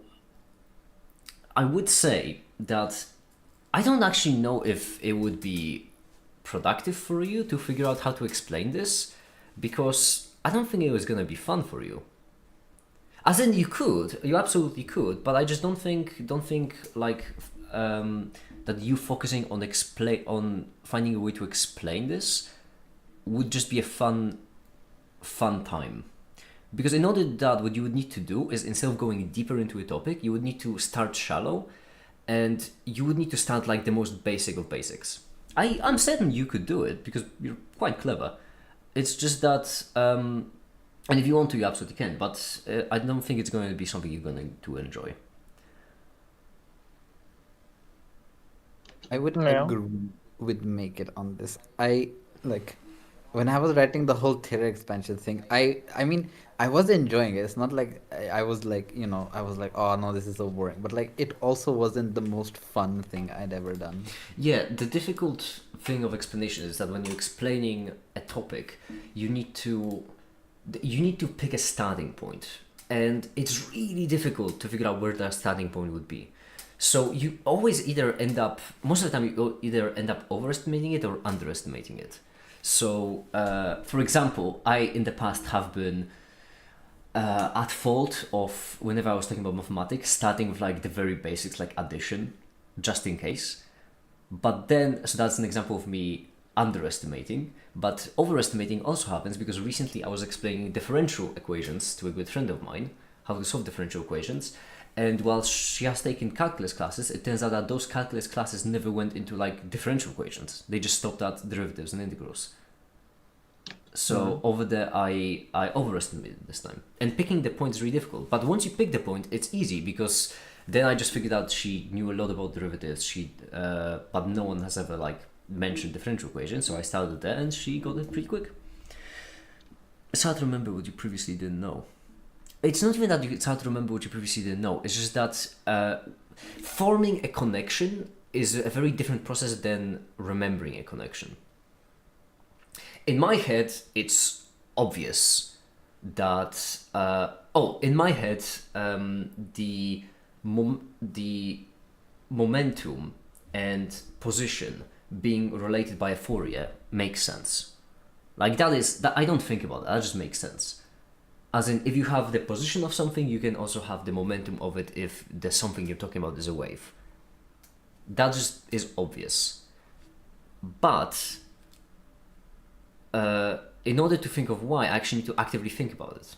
I would say that I don't actually know if it would be productive for you to figure out how to explain this, because I don't think it was going to be fun for you. As in, you absolutely could, but I just don't think like that you focusing on finding a way to explain this would just be a fun time. Because in order to do that, what you would need to do is, instead of going deeper into a topic, you would need to start shallow, and you would need to start like the most basic of basics. I'm certain you could do it because you're quite clever, It's just that, and if you want to, you absolutely can. But I don't think it's going to be something you're going to enjoy. I would Yeah. agree with make it on this. I like when I was writing the whole theater expansion thing. I mean I was enjoying it. It's not like I was like I was like, oh no, this is so boring. But like it also wasn't the most fun thing I'd ever done. Yeah, the difficult thing of explanation is that when you're explaining a topic, you need to pick a starting point, and it's really difficult to figure out where that starting point would be. So you always either end up, most of the time, you either end up overestimating it or underestimating it. So, for example, I in the past have been at fault of whenever I was talking about mathematics, starting with like the very basics, like addition, just in case. But then, so that's an example of me underestimating. But overestimating also happens because recently I was explaining differential equations to a good friend of mine, how to solve differential equations. And while she has taken calculus classes, it turns out that those calculus classes never went into like differential equations. They just stopped at derivatives and integrals. So over there, I overestimated this time. And picking the point is really difficult. But once you pick the point, it's easy because then I just figured out she knew a lot about derivatives. But no one has ever like mentioned differential equations. So I started there, and she got it pretty quick. It's hard to remember what you previously didn't know. It's not even that it's hard to remember what you previously didn't know. It's just that forming a connection is a very different process than remembering a connection. In my head, it's obvious that in my head, the momentum and position being related by a Fourier makes sense. Like that I don't think about it. That just makes sense. As in, if you have the position of something, you can also have the momentum of it if the something you're talking about is a wave. That just is obvious. But in order to think of why, I actually need to actively think about it.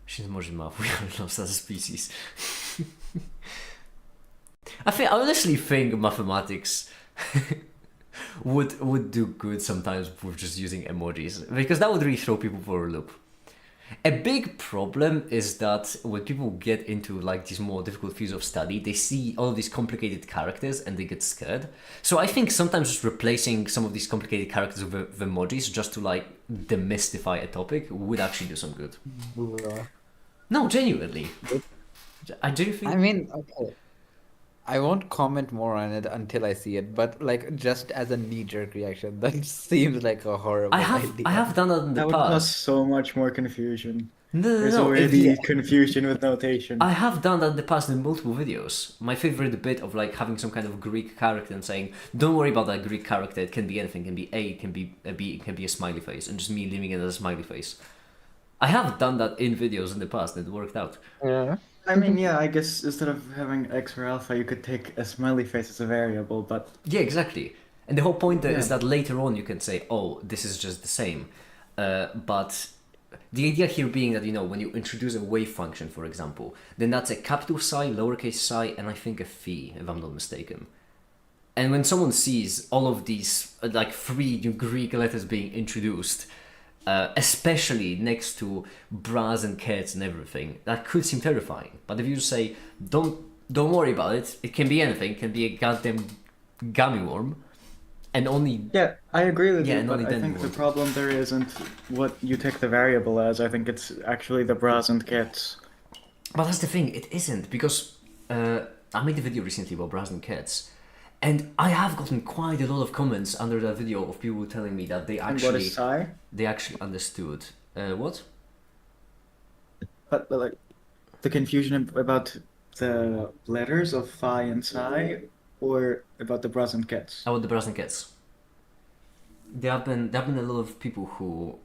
She's more than math. We are lost as a species. I honestly think mathematics would do good sometimes with just using emojis, because that would really throw people for a loop. A big problem is that when people get into like these more difficult fields of study, they see all of these complicated characters and they get scared. So I think sometimes just replacing some of these complicated characters with emojis just to like demystify a topic would actually do some good. No, genuinely. I do think. I mean, okay. I won't comment more on it until I see it, but like just as a knee-jerk reaction, that seems like a horrible I idea. have done that in the That would cause past. so much more confusion. No. There's already confusion with notation. I have done that in the past in multiple videos. My favorite bit of like having some kind of Greek character and saying, "Don't worry about that Greek character. It can be anything. It can be A. It can be a B. It can be a smiley face," and just me leaving it as a smiley face. I have done that in videos in the past, and it worked out. Yeah. I mean, yeah, I guess instead of having x or alpha, you could take a smiley face as a variable, but Yeah, exactly. And the whole point there is Yeah. that later on you can say, "Oh, this is just the same," but the idea here being that when you introduce a wave function, for example, then that's a capital psi, lowercase psi, and I think a phi, if I'm not mistaken. And when someone sees all of these like three new Greek letters being introduced, especially next to bras and cats and everything, that could seem terrifying. But if you say, don't worry about it, it can be anything, it can be a goddamn gummy worm, and only yeah, I agree with Yeah, you, and but only I then think you the would. problem there isn't what you take the variable as. I think it's actually the bras and cats. But that's the thing, it isn't, because I made a video recently about bras and cats, and I have gotten quite a lot of comments under that video of people telling me that they And what is psi? understood. What? But like the confusion about the letters of phi and psi, or about the bras and cats. About the bras and cats. There have been a lot of people who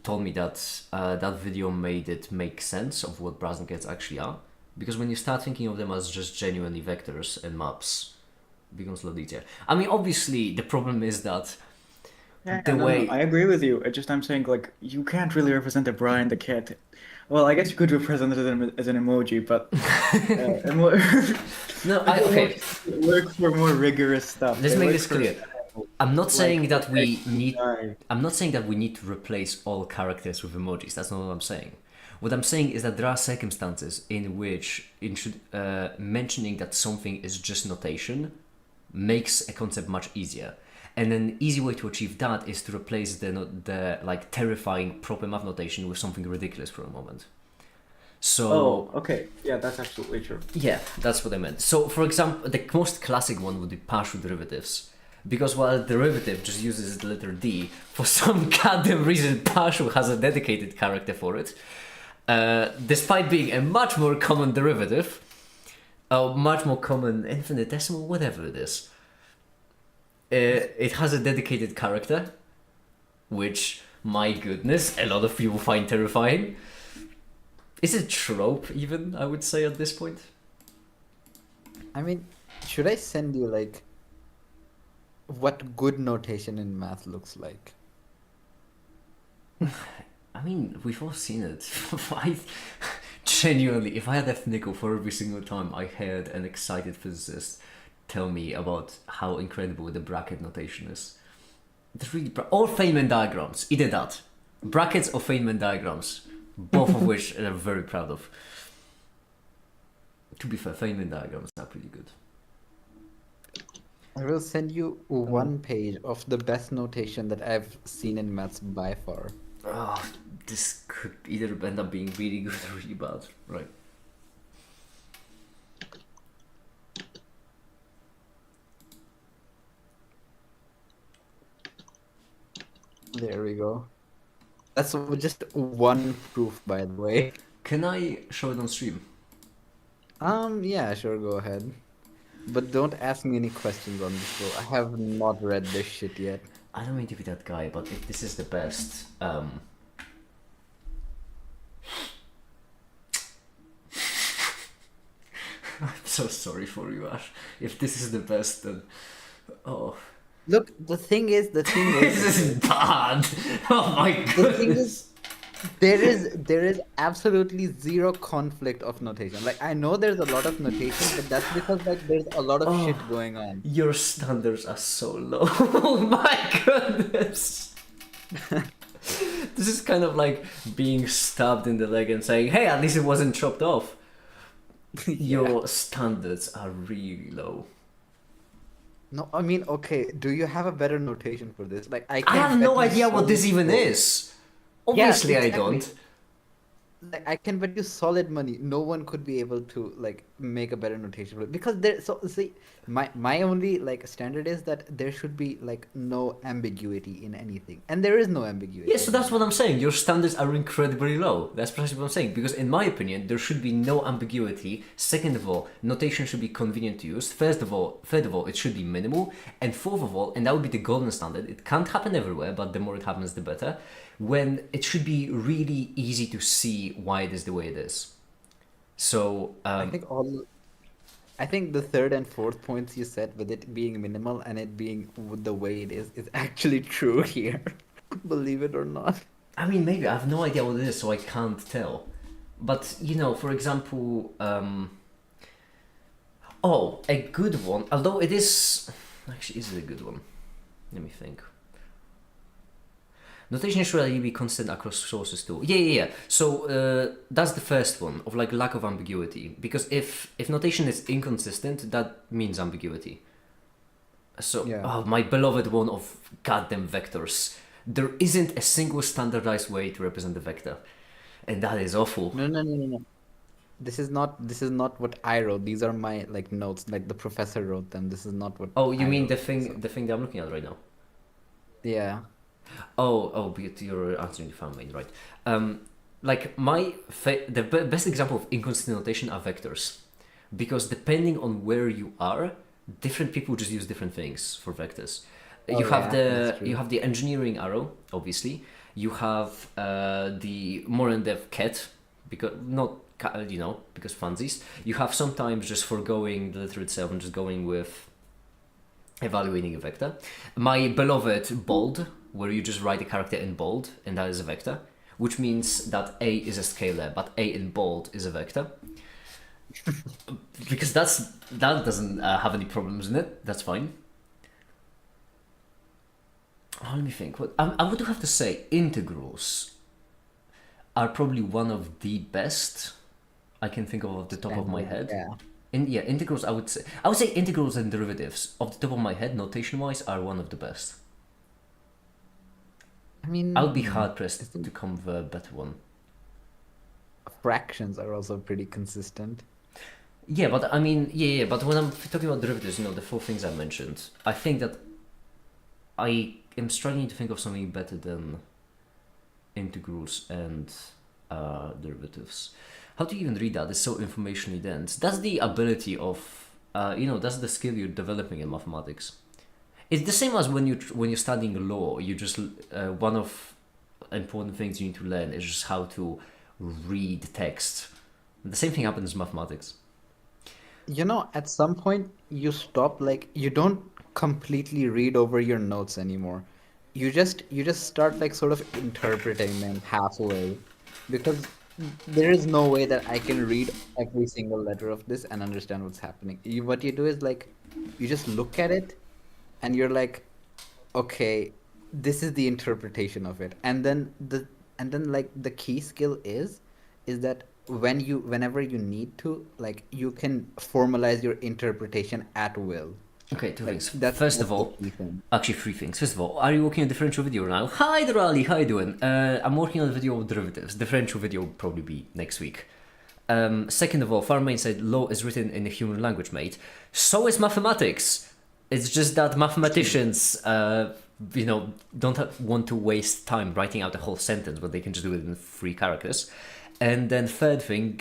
told me that that video made it make sense of what bras and cats actually are. Because when you start thinking of them as just genuinely vectors and maps, it becomes a lot easier. I mean, obviously, the problem is that I agree with you. It's just I'm saying like you can't really represent a bra and a cat. Well, I guess you could represent it as an emoji, but No, okay. work for more rigorous stuff. Let's It make works this for clear. I'm not saying that we Like, need. no. I'm not saying that we need to replace all characters with emojis. That's not what I'm saying. What I'm saying is that there are circumstances in which mentioning that something is just notation makes a concept much easier. And an easy way to achieve that is to replace the like terrifying proper math notation with something ridiculous for a moment. So Oh, okay. Yeah, that's absolutely true. yeah, that's what I meant. So, for example, the most classic one would be partial derivatives. Because while a derivative just uses the letter D, for some goddamn reason, partial has a dedicated character for it. Despite being a much more common derivative, a much more common infinitesimal, whatever it is. It has a dedicated character, which, my goodness, a lot of people find terrifying. Is it trope, even, I would say, at this point? I mean, should I send you like what good notation in math looks like? I mean, we've all seen it. Genuinely, if I had a nickel for every single time I heard an excited physicist tell me about how incredible the bracket notation is. It's really or Feynman diagrams, either that. Brackets or Feynman diagrams, both of which I'm very proud of. To be fair, Feynman diagrams are pretty good. I will send you one page of the best notation that I've seen in maths by far. Oh, this could either end up being really good or really bad, right? There we go. That's just one proof, by the way. Can I show it on stream? Yeah, sure, go ahead. But don't ask me any questions on this, bro. I have not read this shit yet. I don't mean to be that guy, but if this is the best, I'm so sorry for you, Ash. If this is the best, then oh, Look, the thing is, this is bad. Oh my the thing goodness. is, there is absolutely zero conflict of notation. Like I know there's a lot of notation, but that's because like there's a lot of shit going on. Your standards are so low. Oh my goodness. This is kind of like being stabbed in the leg and saying, "Hey, at least it wasn't chopped off." Your standards are really low. No, I mean, okay, do you have a better notation for this? Like, I I have can no bet you idea what this solid even gold. is. Obviously, I exactly. don't. Like, I can bet you solid money. No one could be able to like make a better notation for it because there. So see, my only like standard is that there should be like no ambiguity in anything, and there is no ambiguity. Yeah, so that's what I'm saying. Your standards are incredibly low. That's precisely what I'm saying. Because in my opinion, there should be no ambiguity. Second of all, notation should be convenient to use. Third of all, it should be minimal. And fourth of all, and that would be the golden standard. It can't happen everywhere, but the more it happens, the better. When it should be really easy to see why it is the way it is. So I think the third and fourth points you said with it being minimal and it being the way it is actually true here. Believe it or not. I mean, maybe I have no idea what it is, so I can't tell. But you know, for example, a good one. Although it is actually, is it a good one? Let me think. Notation should really be constant across sources too. Yeah. So that's the first one of like lack of ambiguity. Because if notation is inconsistent, that means ambiguity. So Yeah. my beloved one of goddamn vectors. There isn't a single standardized way to represent the vector, and that is awful. No. This is not what I wrote. These are my like notes. Like the professor wrote them. This is not what Oh, you I mean the wrote, thing so- the thing that I'm looking at right now? Yeah. Oh, but you're answering the fan main, right? Like the best example of inconsistent notation are vectors, because depending on where you are, different people just use different things for vectors. Oh, You have yeah, that's true. you have the engineering arrow, obviously. You have the more in-depth cat, because because funsies. You have sometimes just foregoing the letter itself and just going with evaluating a vector. My beloved bold, where you just write a character in bold, and that is a vector, which means that A is a scalar, but A in bold is a vector. Because that doesn't have any problems in it. That's fine. Let me think. What I would have to say, integrals are probably one of the best I can think of off the top of my head. Yeah. Integrals. I would say integrals and derivatives off the top of my head, notation wise, are one of the best. I mean, I would be hard I pressed think to come with a better one. fractions are also pretty consistent. Yeah, but I mean, yeah. But when I'm talking about derivatives, the four things I mentioned, I think that I am struggling to think of something better than integrals and derivatives. How do you even read that? It's so informationally dense. That's the ability of, that's the skill you're developing in mathematics. It's the same as when you're studying law. You just one of important things you need to learn is just how to read text. The same thing happens in mathematics. At some point you stop, like you don't completely read over your notes anymore. You just start like sort of interpreting them halfway, because there is no way that I can read every single letter of this and understand what's happening. What you do is like you just look at it and you're like, okay, this is the interpretation of it. And then like the key skill is that whenever you need to, like, you can formalize your interpretation at will. Okay, two Like things. First that's of the all, key thing. actually three things. First of all, are you working on differential video now? Hi there, Ali. How you doing? I'm working on a video of derivatives. Differential video will probably be next week. Second of all, Farmain said law is written in a human language, mate. So is mathematics. It's just that mathematicians, don't want to waste time writing out a whole sentence, but they can just do it in 3 characters. And then third thing,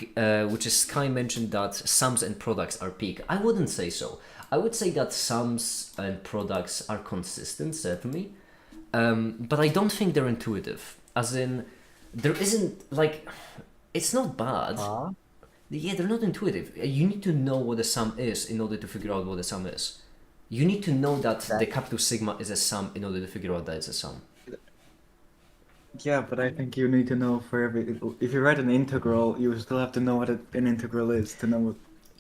which is Sky mentioned that sums and products are peak. I wouldn't say so. I would say that sums and products are consistent, certainly. But I don't think they're intuitive. As in, there isn't, like, it's not bad. Yeah, they're not intuitive. You need to know what a sum is in order to figure out what a sum is. You need to know that the capital sigma is a sum in order to figure out that it's a sum. Yeah, but I think you need to know for every. If you write an integral, you still have to know what an integral is to know what.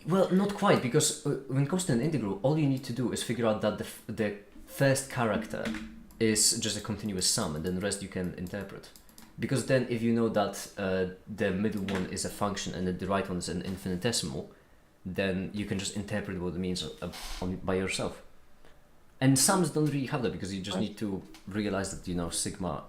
Well, not quite, because when it comes to an integral, all you need to do is figure out that the first character is just a continuous sum, and then the rest you can interpret. Because then, if you know that the middle one is a function and the right one is an infinitesimal, then you can just interpret what it means by yourself. And sums don't really have that, because you just need to realize that sigma.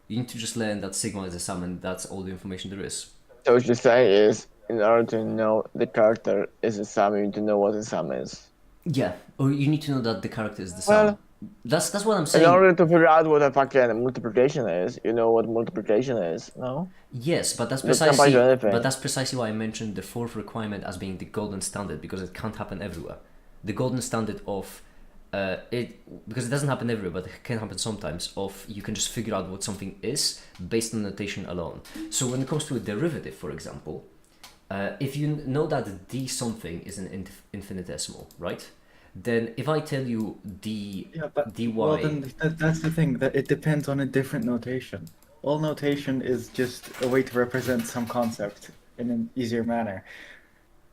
You need to just learn that sigma is a sum, and that's all the information there is. So what you're saying is, in order to know the character is a sum, you need to know what the sum is. Yeah, or you need to know that the character is the sum. Well, that's what I'm saying. in order to figure out what a fucking multiplication is, you know what multiplication is, no? Yes, but that's That can't apply precisely to anything. but that's precisely why I mentioned the fourth requirement as being the golden standard, because it can't happen everywhere. The golden standard of because it doesn't happen everywhere, but it can happen sometimes, of you can just figure out what something is based on notation alone. So when it comes to a derivative, for example, if you know that d something is an infinitesimal, right? Then if I tell you dy, Well, then that's the thing, that it depends on a different notation. All notation is just a way to represent some concept in an easier manner.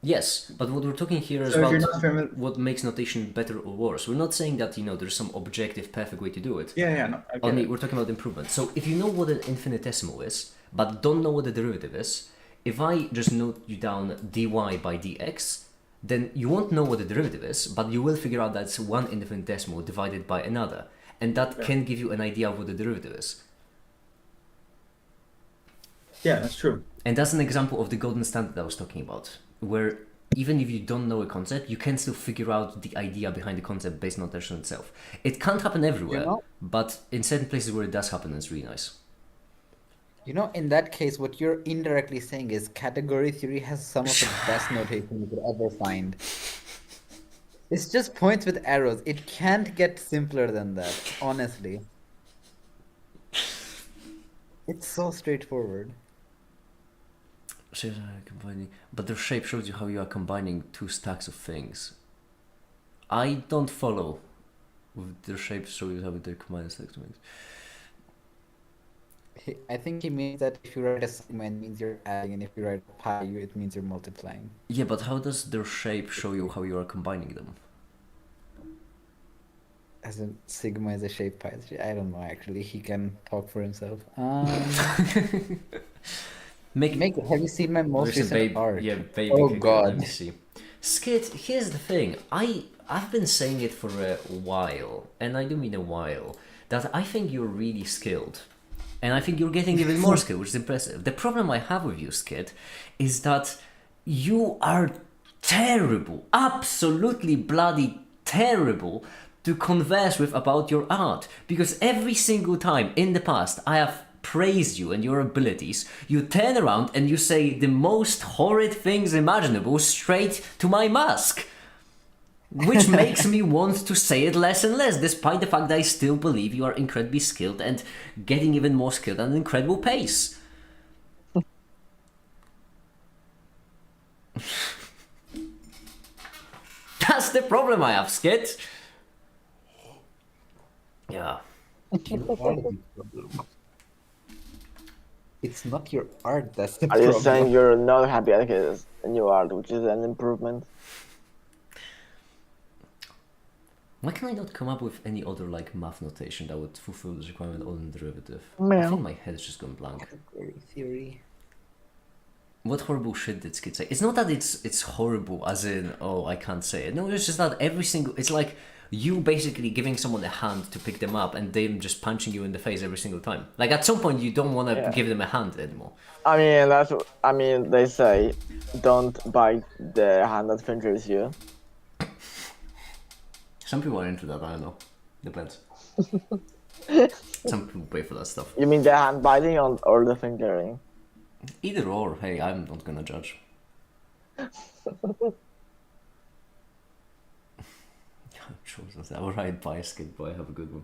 yes, but what we're talking here is So if you're about not familiar, what makes notation better or worse. We're not saying that there's some objective perfect way to do it. yeah, no, I get Only it. we're talking about improvement. So if you know what an infinitesimal is, but don't know what the derivative is, if I just note you down dy by dx, then you won't know what the derivative is, but you will figure out that it's one infinitesimal divided by another, and that can give you an idea of what the derivative is. Yeah, that's true. And that's an example of the golden standard I was talking about, where even if you don't know a concept, you can still figure out the idea behind the concept based on notation itself. It can't happen everywhere, but in certain places where it does happen, it's really nice. In that case, what you're indirectly saying is category theory has some of the best notation you could ever find. It's just points with arrows. It can't get simpler than that, honestly. It's so straightforward. Shapes are combining, but the shape shows you how you are combining 2 stacks of things. I don't follow. With the shape show you how they're combining stacks of things. I think he means that if you write a sigma, it means you're adding, and if you write a pi, it means you're multiplying. Yeah, but how does their shape show you how you are combining them? as in sigma is a shape pi. I don't know actually. He can talk for himself. Make have you seen my most Listen, recent babe, art? yeah, baby Oh girl, let God. me see. Skid, here's the thing. I've been saying it for a while, and I do mean a while, that I think you're really skilled. And I think you're getting even more skilled, which is impressive. The problem I have with you, Skid, is that you are terrible, absolutely bloody terrible to converse with about your art. Because every single time in the past I have praised you and your abilities, you turn around and you say the most horrid things imaginable straight to my mask. Which makes me want to say it less and less, despite the fact that I still believe you are incredibly skilled and getting even more skilled at an incredible pace. That's the problem I have, Skid. Yeah. You are the problem. It's not your art that's the Are you saying problem. you're not happy at his new art, which is an improvement? Why can I not come up with any other like math notation that would fulfill this requirement other than derivative? I Meow. think my head's just gone blank. Category theory. What horrible shit did Skid say? It's not that it's horrible as in, oh, I can't say it. No, it's just that every single, it's like you basically giving someone a hand to pick them up and them just punching you in the face every single time. Like at some point you don't want to Yeah. give them a hand anymore. I mean, they say, don't bite the hand that fingers you. Some people are into that, I don't know. Depends. Some people pay for that stuff. You mean the hand biting or the fingering? Either or, hey, I'm not gonna judge. Alright, bye, Skid Boy, have a good one.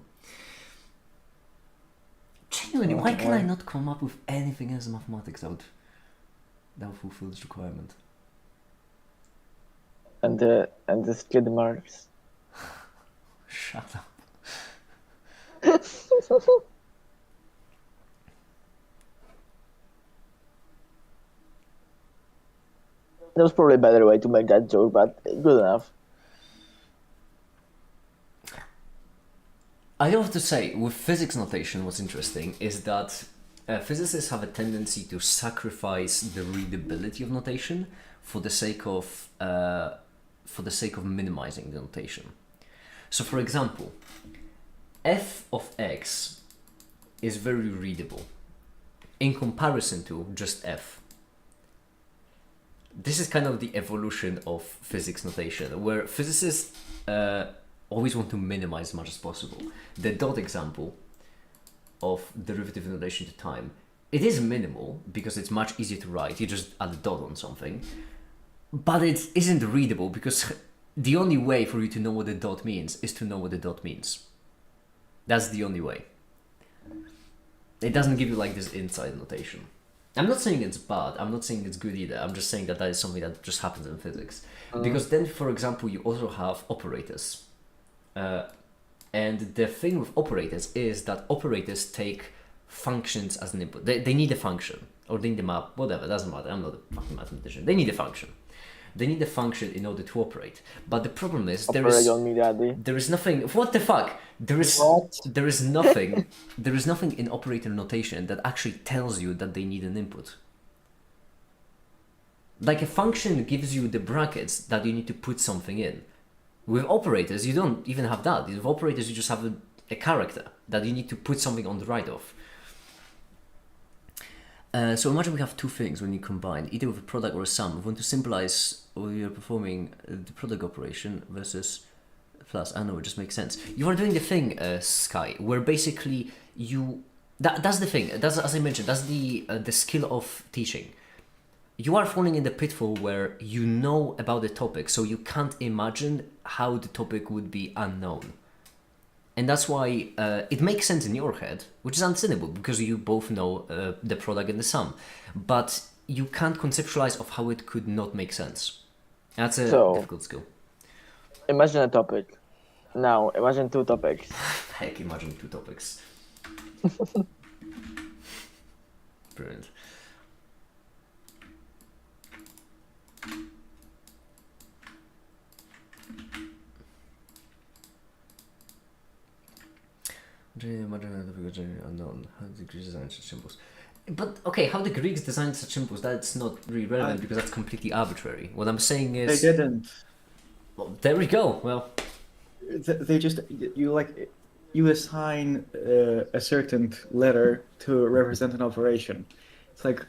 Genuinely, why can I not come up with anything as mathematics that would fulfill this requirement? And the skid marks. Shut up. There's probably a better way to make that joke, but good enough. I have to say, with physics notation, what's interesting is that physicists have a tendency to sacrifice the readability of notation for the sake of minimizing the notation. So, for example, f of x is very readable in comparison to just f. This is kind of the evolution of physics notation, where physicists always want to minimize as much as possible. The dot example of derivative in relation to time, it is minimal because it's much easier to write. You just add a dot on something, but it isn't readable because the only way for you to know what the dot means is to know what the dot means. That's the only way. It doesn't give you like this inside notation. I'm not saying it's bad, I'm not saying it's good either, I'm just saying that that is something that just happens in physics. Because then, for example, you also have operators. And the thing with operators is that operators take functions as an input. They need a function, or they need a map, whatever, doesn't matter, I'm not a fucking mathematician. They need a function. They need a function in order to operate. But the problem is there is nothing. What the fuck? There is nothing in operator notation that actually tells you that they need an input. Like a function gives you the brackets that you need to put something in. With operators, you don't even have that. With operators, you just have a character that you need to put something on the right of. So imagine we have two things when you combine, either with a product or a sum. We want to symbolize or you're performing the product operation versus plus. I know, it just makes sense. You are doing the thing, Sky, where basically you... That's the thing. That's, as I mentioned, that's the skill of teaching. You are falling in the pitfall where you know about the topic, so you can't imagine how the topic would be unknown. And that's why it makes sense in your head, which is understandable because you both know the product and the sum. But you can't conceptualize of how it could not make sense. That's a difficult skill. Imagine a topic. Now, imagine two topics. Heck, imagine two topics. Brilliant. Unknown. How the Greeks designed such symbols? But okay, how the Greeks designed such symbols? That's not really relevant because that's completely arbitrary. What I'm saying They is, didn't. well, there we go. Well, They just you assign a certain letter to represent an operation. It's like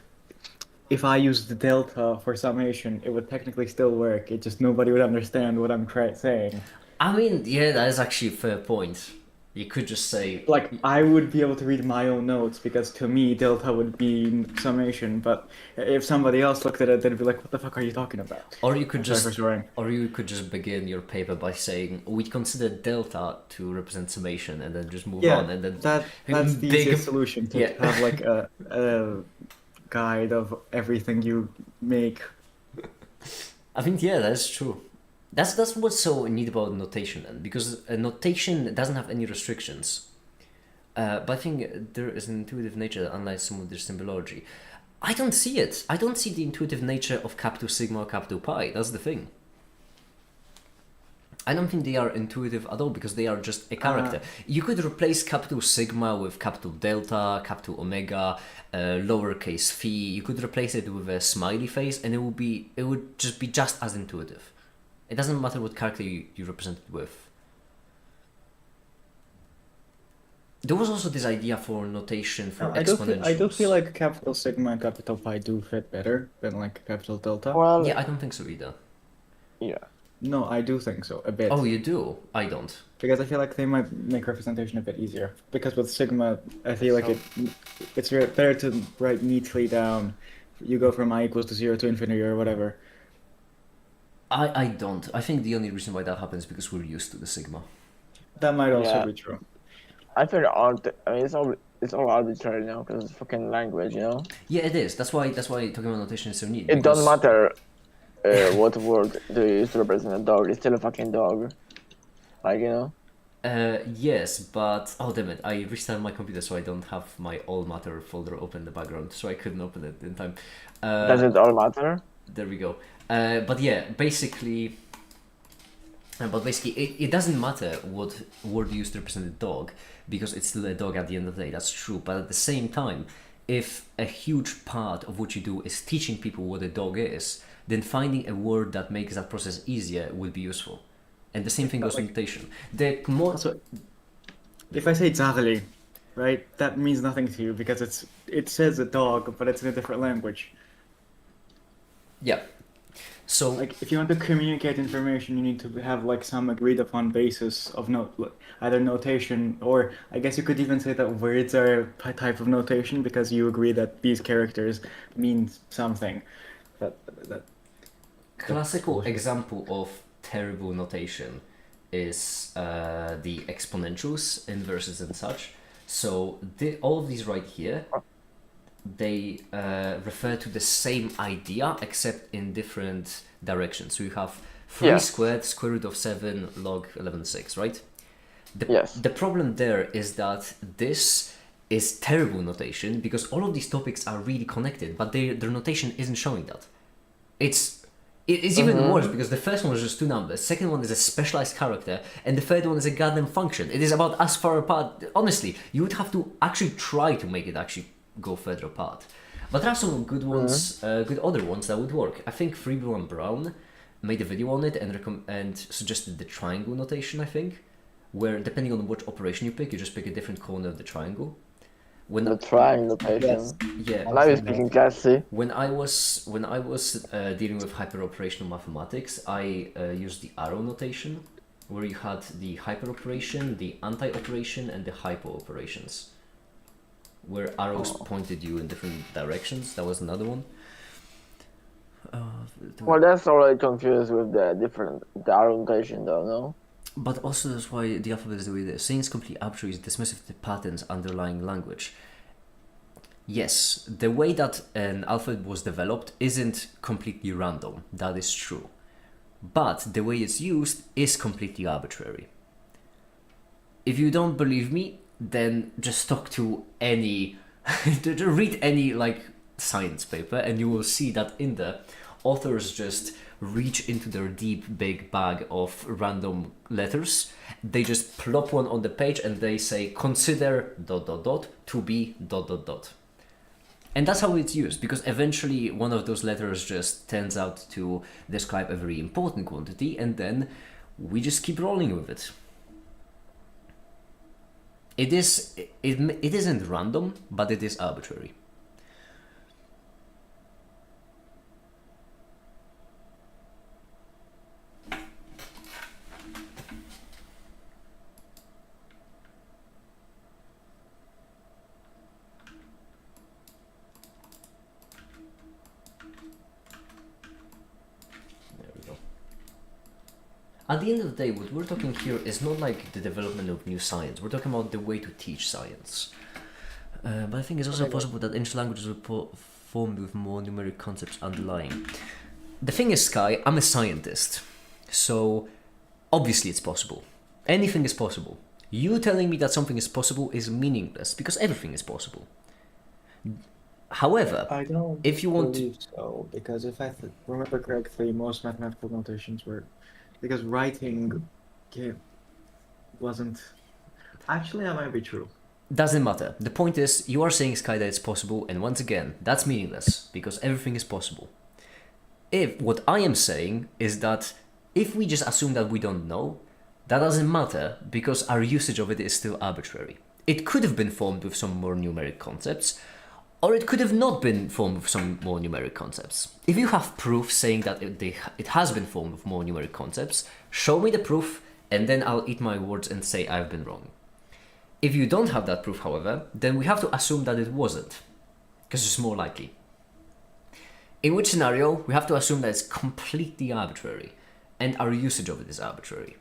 if I use the delta for summation, it would technically still work. It just nobody would understand what I'm saying. I mean, yeah, that is actually a fair point. You could just say, Like I would be able to read my own notes because to me delta would be summation, but if somebody else looked at it, they'd be like, "What the fuck are you talking about?" or you could Sorry just, for swearing. or you could just begin your paper by saying we consider delta to represent summation, and then just move Yeah, on, and then that's the big- easiest solution to yeah. have like a guide of everything you make. I think yeah, that's true. That's what's so neat about notation, then, because a notation doesn't have any restrictions. But I think there is an intuitive nature that unlike some of their symbology. I don't see it. I don't see the intuitive nature of capital sigma or capital pi. That's the thing. I don't think they are intuitive at all because they are just a character. You could replace capital sigma with capital delta, capital omega, lowercase phi. You could replace it with a smiley face, and it would just be just as intuitive. It doesn't matter what character you represent it with. There was also this idea for notation for exponentials. I do feel like capital sigma and capital pi do fit better than like capital delta. Well, Yeah, I don't think so either. yeah. No, I do think so a bit. Oh, you do? I don't. Because I feel like they might make representation a bit easier. Because with sigma, I feel like it's better to write neatly down. You go from I equals to 0 to infinity or whatever. I don't. I think the only reason why that happens is because we're used to the sigma. That might also Yeah. be true. I think it's all arbitrary now because it's fucking language, you know. Yeah, it is. That's why talking about notation is so neat. It doesn't because- matter what word do you use to represent a dog. It's still a fucking dog. Like, you know. Yes, but oh damn it! I restarted my computer, so I don't have my all matter folder open in the background, so I couldn't open it in time. Does it all matter? There we go. But yeah, basically, it doesn't matter what word you use to represent a dog because it's still a dog at the end of the day. That's true. But at the same time, if a huge part of what you do is teaching people what a dog is, then finding a word that makes that process easier will be useful. And the same thing goes with notation. The more Also, if I say Zarli, right, that means nothing to you because it says a dog, but it's in a different language. yeah. So Like, if you want to communicate information, you need to have like some agreed upon basis of either notation, or I guess you could even say that words are a type of notation because you agree that these characters mean something. That classical bullshit. example of terrible notation is the exponentials, inverses, and such. So all of these right here, they refer to the same idea except in different directions. So you have 3 Yeah. squared square root of 7 log 11/6, right? Yes. The problem there is that this is terrible notation because all of these topics are really connected, but their notation isn't showing that. It's even worse because the first one is just 2 numbers, second one is a specialized character, and the third one is a goddamn function. It is about as far apart. Honestly, you would have to actually try to make it actually go further apart. But there are some good ones, good other ones that would work. I think Freebill and Brown made a video on it and suggested the triangle notation, I think, where depending on which operation you pick, you just pick a different corner of the triangle. When The triangle notation. Yes. yeah, Now you're speaking classy. when I was dealing with hyperoperational mathematics, I used the arrow notation, where you had the hyperoperation, the anti-operation, and the hypo-operations, where arrows pointed you in different directions. That was another one. Well, that's already confused with the arrow notation, though, no? But also that's why the alphabet is the way it is. Saying it's completely arbitrary is dismissive of the patterns underlying language. Yes, the way that an alphabet was developed isn't completely random. That is true. But the way it's used is completely arbitrary. If you don't believe me, then just talk to any, read any like science paper, and you will see that in there, authors just reach into their deep, big bag of random letters. They just plop one on the page and they say, consider ... to be ... And that's how it's used, because eventually one of those letters just turns out to describe a very important quantity, and then we just keep rolling with it. It isn't random, but it is arbitrary. At the end of the day, what we're talking here is not like the development of new science. We're talking about the way to teach science. But I think it's also possible that ancient languages were formed with more numeric concepts underlying. The thing is, Sky, I'm a scientist. So, obviously it's possible. Anything is possible. You telling me that something is possible is meaningless, because everything is possible. However, I don't if you want believe so, because if I remember correctly, most mathematical notations were... Because writing wasn't... Actually, that might be true. Doesn't matter. The point is, you are saying, Sky, that it's possible, and once again, that's meaningless, because everything is possible. If what I am saying is that if we just assume that we don't know, that doesn't matter, because our usage of it is still arbitrary. It could have been formed with some more numeric concepts, or it could have not been formed with some more numeric concepts. If you have proof saying that it has been formed with more numeric concepts, show me the proof, and then I'll eat my words and say I've been wrong. If you don't have that proof, however, then we have to assume that it wasn't, because it's more likely. In which scenario, we have to assume that it's completely arbitrary, and our usage of it is arbitrary.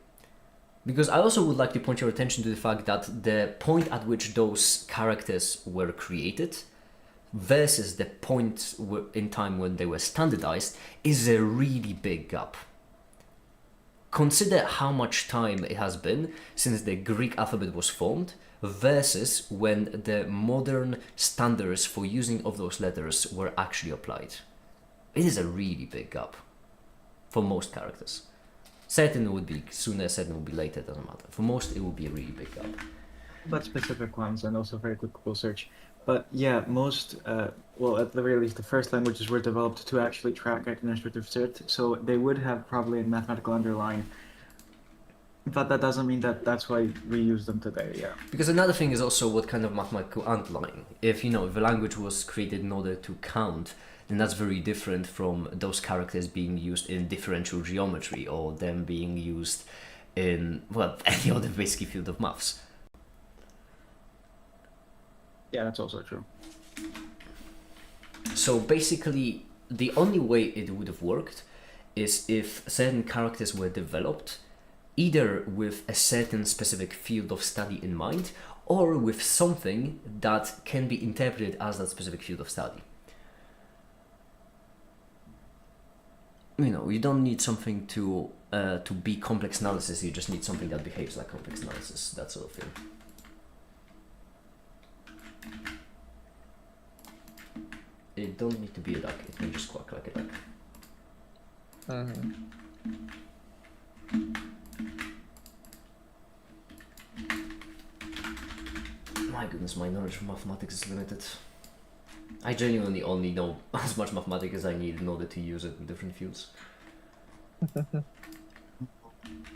Because I also would like to point your attention to the fact that the point at which those characters were created versus the point in time when they were standardized is a really big gap. Consider how much time it has been since the Greek alphabet was formed versus when the modern standards for using of those letters were actually applied. It is a really big gap for most characters. Certain would be sooner, certain would be later, doesn't matter. For most, it would be a really big gap. But specific ones, and also very quick Google search. But yeah, most, well, at the very least, the first languages were developed to actually track administrative cert, so they would have probably a mathematical underline. But that doesn't mean that that's why we use them today, yeah. Because another thing is also what kind of mathematical underlying. If, if a language was created in order to count, then that's very different from those characters being used in differential geometry or them being used in, well, any other basically field of maths. Yeah, that's also true. So basically, the only way it would have worked is if certain characters were developed either with a certain specific field of study in mind or with something that can be interpreted as that specific field of study. You don't need something to be complex analysis, you just need something that behaves like complex analysis, that sort of thing. It don't need to be a duck, it can just quack like a duck. My goodness, my knowledge of mathematics is limited. I genuinely only know as much mathematics as I need in order to use it in different fields.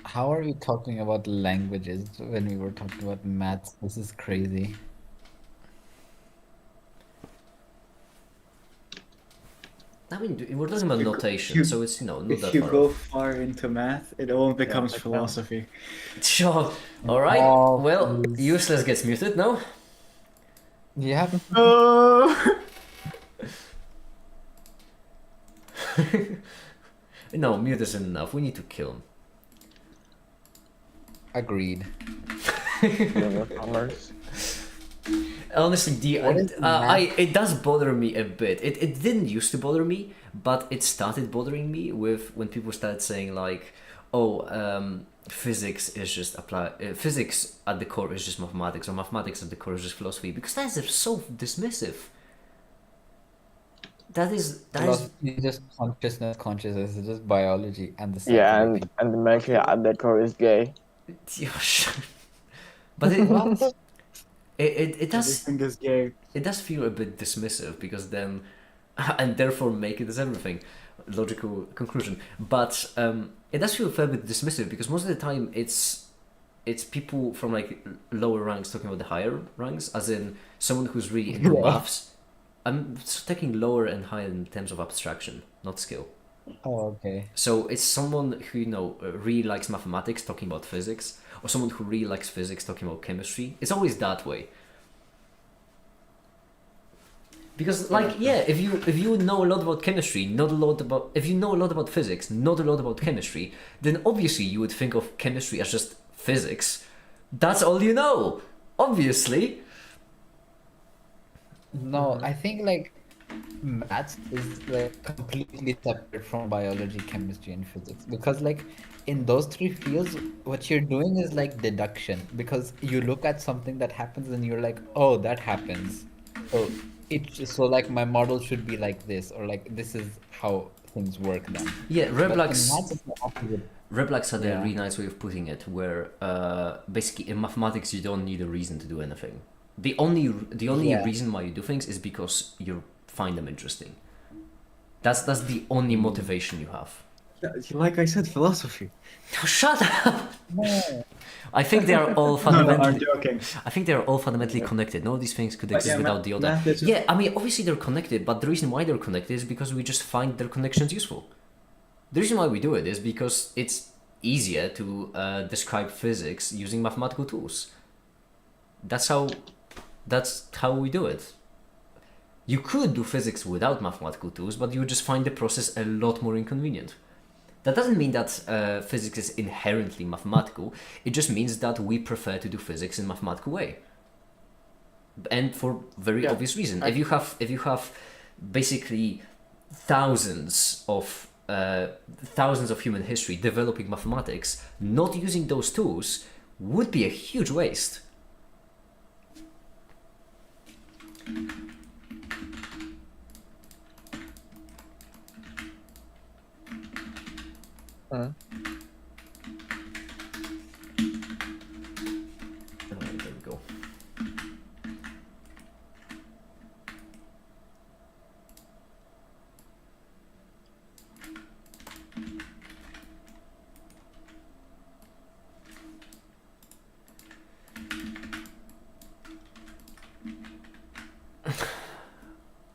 How are we talking about languages when we were talking about maths? This is crazy. I mean, we're talking about notation, so it's, not that If you far go off. far into math, it all becomes like that. philosophy. Sure. Alright, Oh, well, please. useless gets muted now. Yeah. No, mute isn't enough, we need to kill him. Agreed. Honestly, What is math? it does bother me a bit. It didn't used to bother me, but it started bothering me with when people started saying like, oh, physics is just physics at the core is just mathematics, or mathematics at the core is just philosophy, because that is so dismissive. that is Philosophy is just consciousness is just biology and the Yeah, psychology. and the mercury at the core is gay. but What? it does Everything is gay. it does feel a bit dismissive because then and therefore make it as everything logical conclusion, but it does feel a fair bit dismissive because most of the time it's people from like lower ranks talking about the higher ranks, as in someone who's really into maths. I'm taking lower and higher in terms of abstraction, not skill. Oh, okay. So it's someone who really likes mathematics talking about physics, or someone who really likes physics talking about chemistry. It's always that way. Because if you know a lot about chemistry, not a lot about if you know a lot about physics, not a lot about chemistry, then obviously you would think of chemistry as just physics. That's all you know. Obviously. No, I think like maths is like completely separate from biology, chemistry, and physics because like in those three fields, what you're doing is like deduction because you look at something that happens and you're like, oh, that happens. So so like my model should be like this or like this is how things work then. Yeah, But in maths, it's the opposite. Reblax had a Yeah. really nice way of putting it, where basically in mathematics you don't need a reason to do anything. The only Yeah. reason why you do things is because you find them interesting. That's the only motivation you have. Yeah, like I said, philosophy. Oh, shut up! No. I think they are all No, I'm fundamentally. joking. I think they are all fundamentally connected. None of these things could But exist yeah, without the other. math is- Yeah, I mean, obviously they're connected, but the reason why they're connected is because we just find their connections useful. The reason why we do it is because it's easier to describe physics using mathematical tools. That's how we do it. You could do physics without mathematical tools, but you would just find the process a lot more inconvenient. That doesn't mean that physics is inherently mathematical. It just means that we prefer to do physics in a mathematical way, and for very Yeah. obvious reason. If you have basically thousands of human history developing mathematics, not using those tools would be a huge waste. Mm. There we go.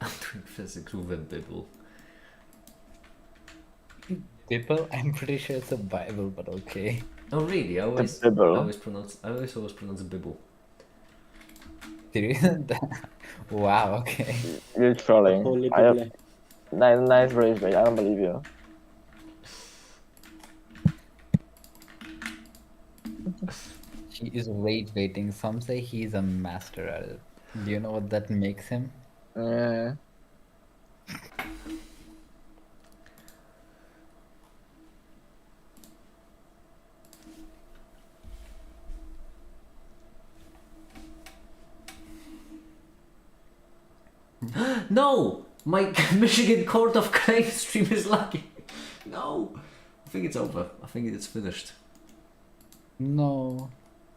I'm doing physics with a Bible. Bible? I'm pretty sure it's a Bible, but okay. Oh really? Bible. I always pronounce Bible. Serious? Wow, okay. You're trolling. Holy I have Bible. nice rage bait. I don't believe you. She is rage baiting. Some say he's a master at it. Do you know what that makes him? Yeah. No! My Michigan Court of Claims stream is lagging. No! I think it's over. I think it's finished. No.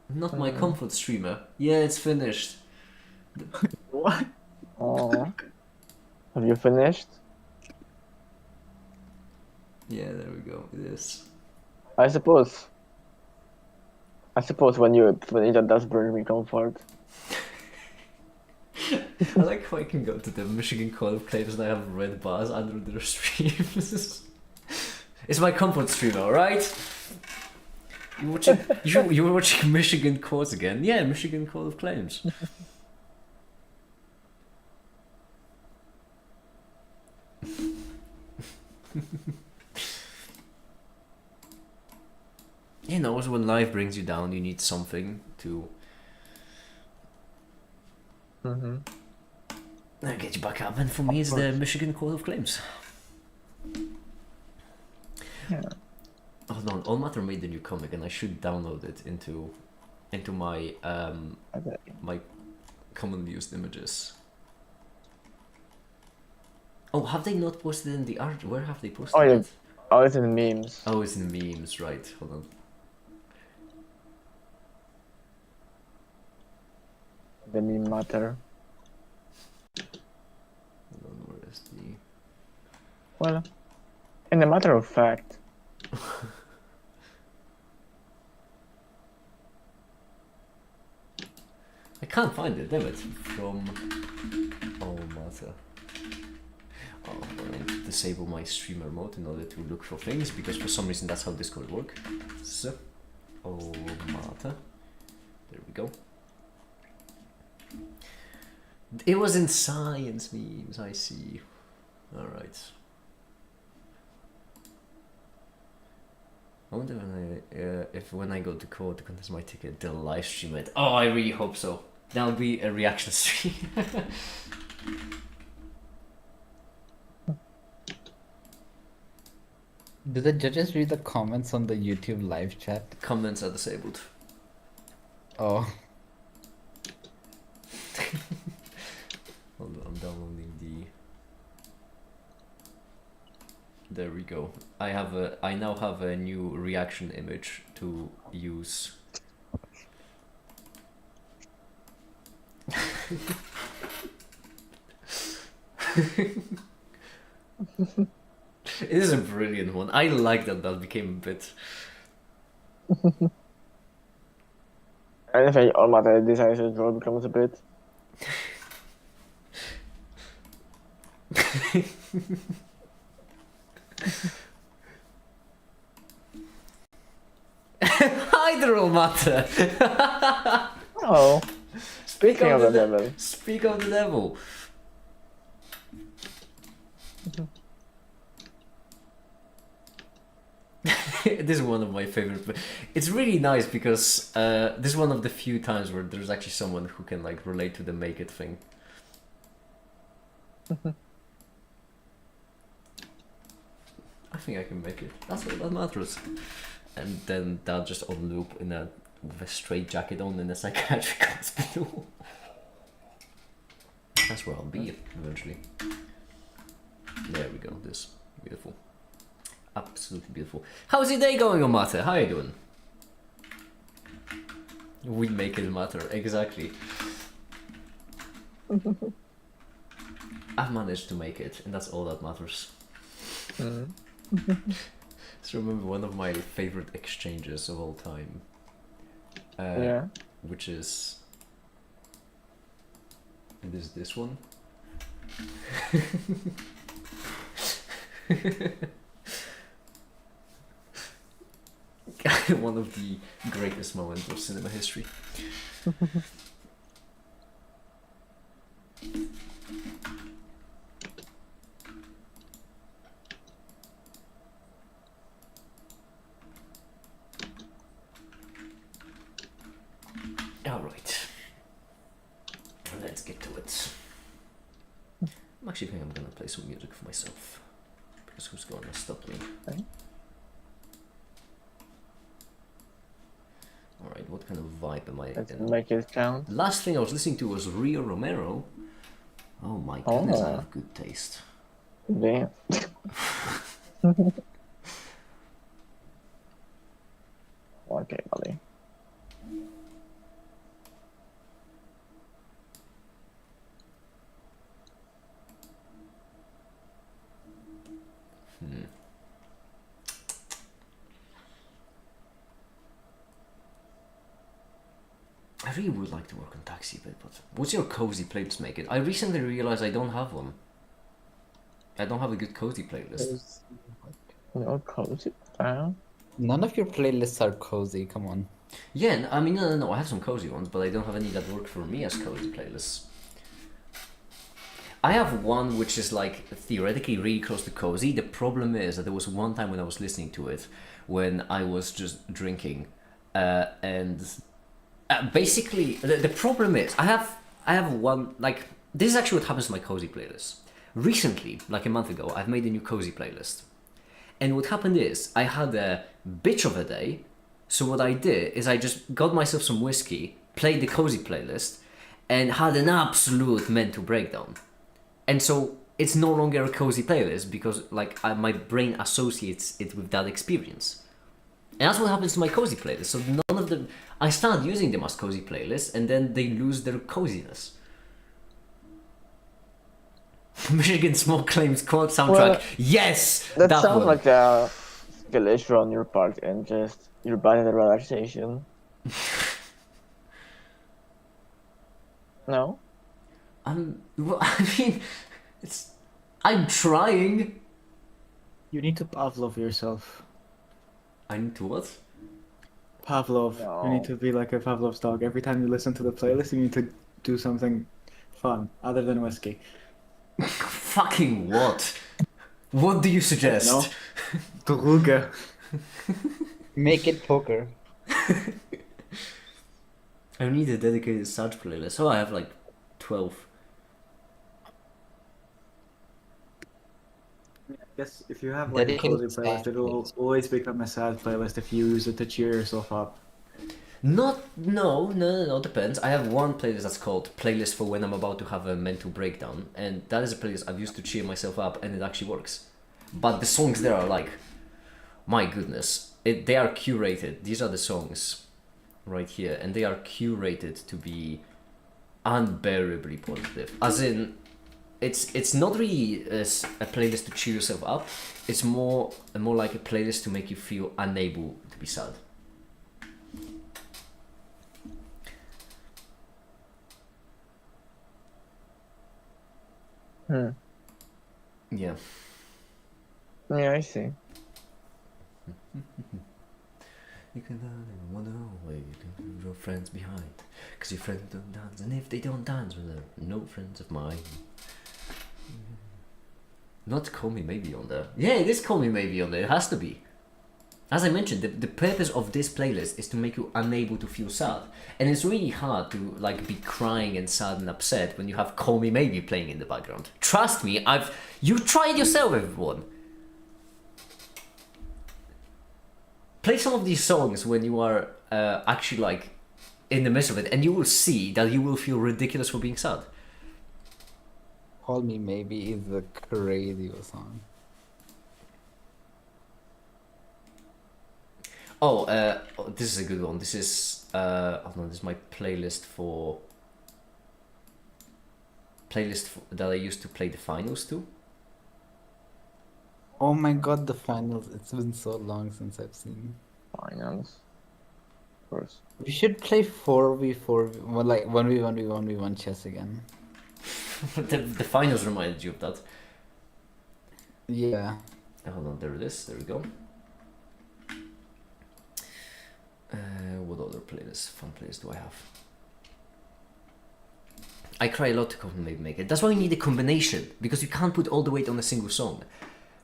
Not my comfort streamer. Yeah, it's finished. What? Oh. Have you finished? Yeah, there we go. It is. I suppose when you finish, that does bring me comfort. I like how I can go to the Michigan Court of Claims and I have red bars under their streams. It's my comfort streamer, alright? You were watching Michigan Courts again? Yeah, Michigan Court of Claims. You know, when life brings you down, you need something to Mm-hmm. get you back up, and for me, it's the Michigan Court of Claims. Yeah. Hold on, All Matter made the new comic, and I should download it into my Okay. my commonly used images. Oh, have they not posted in the art? Where have they posted Oh yeah. it? Oh, it's in memes. Oh, it's in memes, right? Hold on. The meme matter. Hold on, where is the... Well, in a matter of fact, I can't find it, damn it. From... Oh, matter. Oh, I need to disable my streamer mode in order to look for things, because for some reason that's how Discord works. So, oh, matter. There we go. It was in science memes, I see. Alright. I wonder when I go to court to contest my ticket, they'll live stream it. Oh, I really hope so. That'll be a reaction stream. Do the judges read the comments on the YouTube live chat? Comments are disabled. Oh, Hold on, I'm downloading the... There we go. I now have a new reaction image to use. It is a brilliant one. I like that became a bit. and if all matter decides draw becomes a bit. Hydro matter. Oh, speaking of the de- devil. Speak of the devil. This is one of my favorite. It's really nice because this is one of the few times where there's actually someone who can like relate to the make it thing. I think I can make it. That's all that matters. And then that just on loop with a straight jacket on in a psychiatric hospital. That's where I'll be eventually. There we go. This beautiful, absolutely beautiful. How's your day going, Omata? How are you doing? We make it matter exactly. I've managed to make it, and that's all that matters. So remember one of my favorite exchanges of all time. Yeah. Which is this one. One of the greatest moments of cinema history. Alright. Let's get to it. I'm actually thinking I'm gonna play some music for myself. Because who's gonna stop me? Okay. Alright, what kind of vibe am I Let's in? make it count. Last thing I was listening to was Rio Romero. Oh my goodness, I Oh. have good taste. Damn. Okay, buddy. I really would like to work on Taxi a bit, but what's your cozy playlist make it? I recently realized I don't have one. I don't have a good cozy playlist. No cozy down. none of your playlists are cozy. Come on. Yeah, I mean, no, I have some cozy ones, but I don't have any that work for me as cozy playlists. I have one which is like theoretically really close to cozy. The problem is that there was one time when I was listening to it when I was just drinking, and basically the problem is I have one, like, this is actually what happens to my cozy playlist. Recently, like a month ago, I've made a new cozy playlist, and what happened is I had a bitch of a day. So what I did is I just got myself some whiskey, played the cozy playlist, and had an absolute mental breakdown. And so it's no longer a cozy playlist because like my brain associates it with that experience. And that's what happens to my cozy playlist. So none of them, I start using them as cozy playlists, and then they lose their coziness. Michigan Smoke claims quote soundtrack. Well, Yes, That that sounds one. like a skill issue on your part and just your body relaxation. No? Well, I mean, it's. I'm trying. You need to Pavlov yourself. I need to what? Pavlov. You need No. to be like a Pavlov's dog. Every time you listen to the playlist, you need to do something fun other than whiskey. Fucking what? What do you suggest? No? Droge. Make it poker. I need a dedicated search playlist. Oh, I have like 12. I guess if you have like a cozy Dedicated playlist, sad it will playlist. always become a sad playlist if you use it to cheer yourself up. No, depends. I have one playlist that's called Playlist for When I'm About to Have a Mental Breakdown, and that is a playlist I've used to cheer myself up, and it actually works. But the songs there are like, my goodness, they are curated. These are the songs right here, and they are curated to be unbearably positive. As in, it's not really a playlist to cheer yourself up. It's more like a playlist to make you feel unable to be sad. Yeah. Yeah, I see. You can wonder why you leave your friends behind. Cause your friends don't dance, and if they don't dance, well, they're no friends of mine. Not Call Me Maybe on there. Yeah, it is Call Me Maybe on there. It has to be. As I mentioned, the purpose of this playlist is to make you unable to feel sad. And it's really hard to like be crying and sad and upset when you have Call Me Maybe playing in the background. Trust me, you tried yourself, everyone. Play some of these songs when you are actually like in the midst of it, and you will see that you will feel ridiculous for being sad. Call Me Maybe is a crazy song. Oh, this is a good one. This is hold on, this is my playlist that I used to play the finals to. Oh my god, the finals. It's been so long since I've seen. Finance. Of course. We should play 4v4, well, like 1v1v1v1 chess again. the finals reminded you of that. Yeah. Hold on, there it is. There we go. What other fun playlist do I have? I cry a lot to maybe make it. That's why we need a combination, because you can't put all the weight on a single song.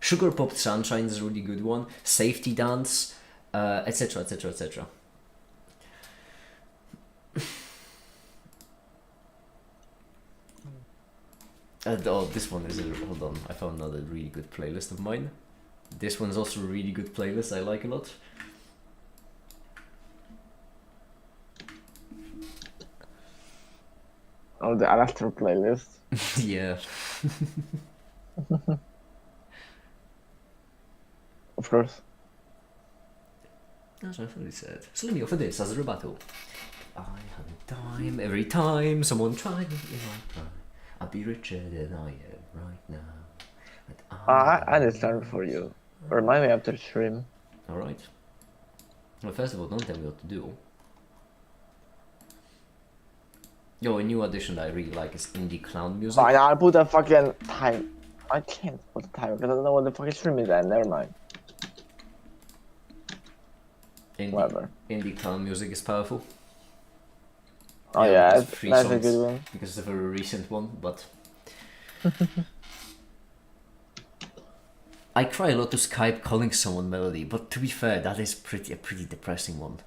Sugar Popped Sunshine is a really good one. Safety Dance, etc, etc, etc. Oh, this one is hold on. I found another really good playlist of mine. This one's also a really good playlist I like a lot. Oh, the Alastor playlist. Yeah. Of course. That's what I thought he said. So let me offer this as a rebuttal. I have a time every time someone tried me in my prime. I'd be richer than I am right now. But I understand for you. Remind me after stream. Alright. Well, first of all, don't tell me what to do. Yo, a new addition that I really like is indie clown music. Fine, I'll put a fucking time. I can't put a time because I don't know what the fucking stream is at. Never mind. Whatever. Indie clown music is powerful. Oh yeah, it's free that's a songs, good one. because it's a very recent one, but I cry a lot to Skype calling someone melody, but to be fair, that is a pretty depressing one.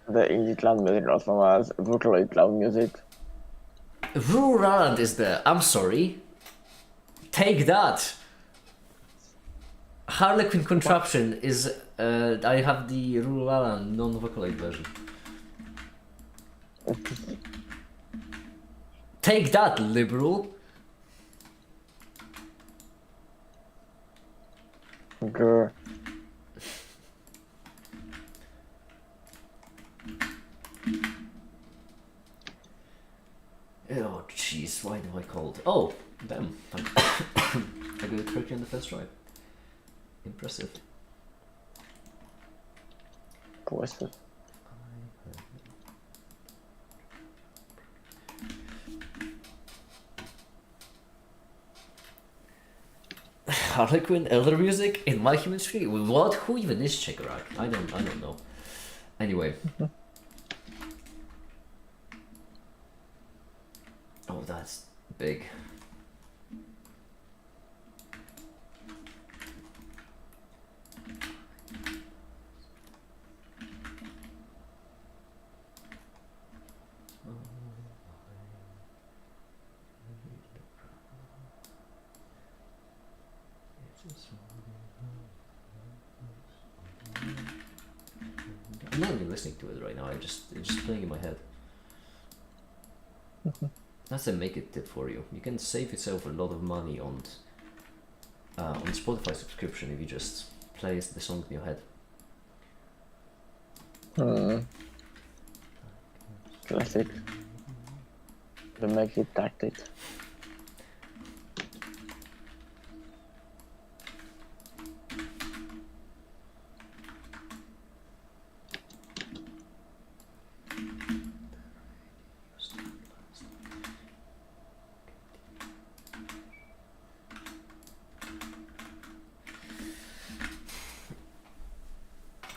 The indie cloud music also has Vocaloid cloud music. Rural Island is there. I'm sorry. Take that. Harlequin Contraption is. I have the Rural Island non-Vocaloid version. Take that, liberal. Grr. Oh jeez, why do I call it? Oh, damn! I got it correctly on the first try. Impressive. Impressive. Harlequin elder music in My Human Tree. What? Who even is Checkup? I don't know. Anyway. Oh, that's big. I'm not even listening to it right now. It's just playing in my head. That's a make it tip for you. You can save yourself a lot of money on Spotify subscription if you just play the song in your head. Classic. The make it tactic.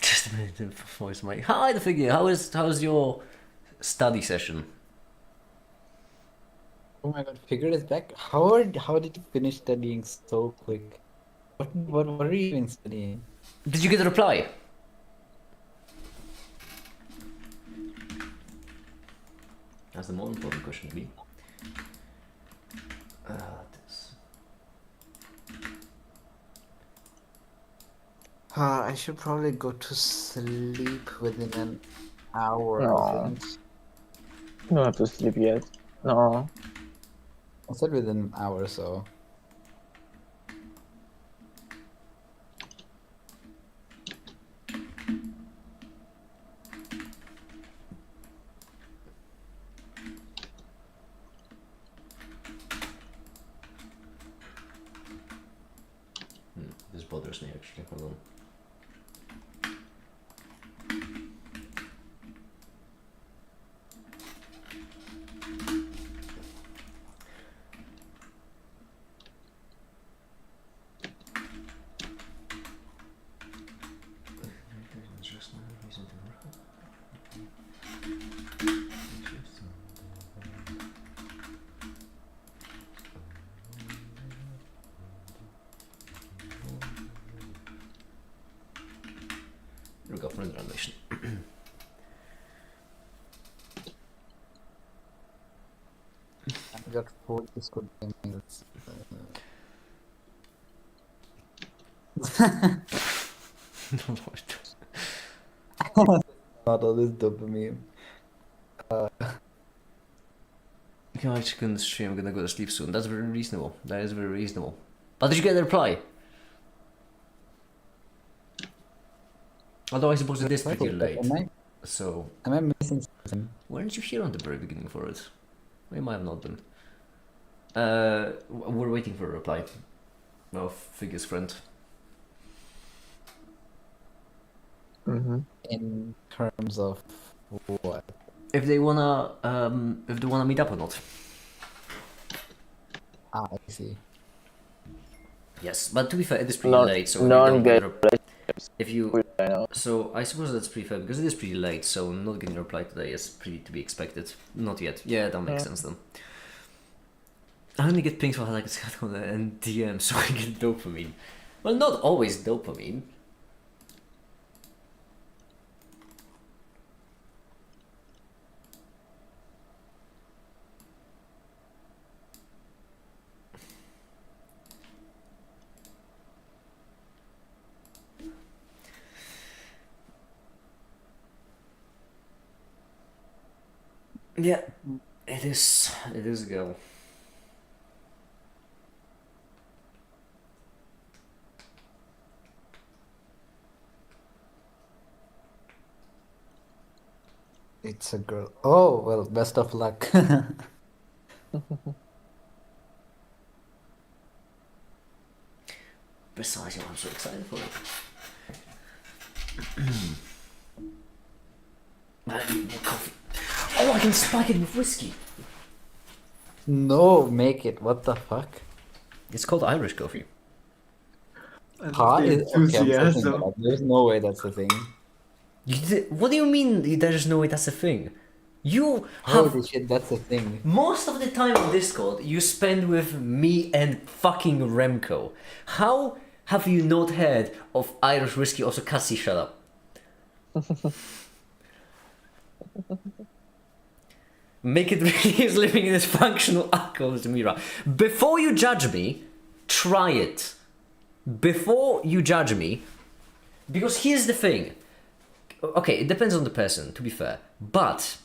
Just a minute to voice my hi the figure. How's your study session? Oh my god, figure is back. How did you finish studying so quick? What are you even studying? Did you get a reply? That's the more important question to me. This. I should probably go to sleep within an hour, No. I think. You don't have to sleep yet. No. I said within an hour or so. This bothers me actually. Hold on. Here we go for the animation. I got 4 Discord emails. Not all this dopamine. I actually couldn't stream. I'm gonna go to sleep soon. That's very reasonable. That is very reasonable. But did you get a reply? Although I suppose it is pretty late. So Am I missing something? weren't you here on the very beginning for it? We might have not been. We're waiting for a reply of Figure's friend. In terms of what? If they wanna meet up or not. Ah, I see. Yes, but to be fair, it is pretty Not late. So non-gay if you I know. so I suppose that's pretty fair because it is pretty late. So not getting a reply today is pretty to be expected. Not yet. Yeah, that makes sense then. I only get pings for like it's on and DM, so I get dopamine. Well, not always dopamine. Yeah, it is. It is a go. It's a girl. Oh, well, best of luck. Precisely, I'm so excited for it. I need more coffee. Oh, I can spike it with whiskey. No, make it. What the fuck? It's called Irish coffee. I love Huh? the Okay, I'm searching that enthusiasm. up. There's no way that's a thing. What do you mean there's no way that's a thing? You have Holy shit, that's a thing. most of the time on Discord you spend with me and fucking Remco. How have you not heard of Irish whiskey? Also, Cassie, shut up. Make it really is living in this functional alcoholism era. Before you judge me, try it. Before you judge me, because here's the thing. Okay, it depends on the person, to be fair. But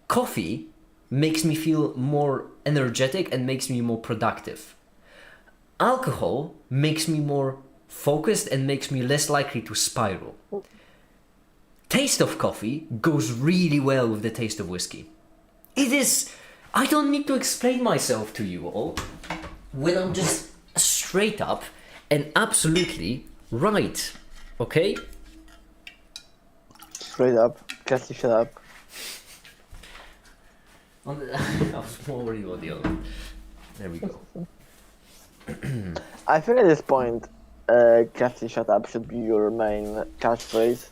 coffee makes me feel more energetic and makes me more productive. Alcohol makes me more focused and makes me less likely to spiral. Taste of coffee goes really well with the taste of whiskey. It is. I don't need to explain myself to you all when I'm just straight up and absolutely right. Okay? Straight up. Cassie, shut up. I was more worried about the other one. There we go. I think at this point, Cassie, shut up should be your main catchphrase.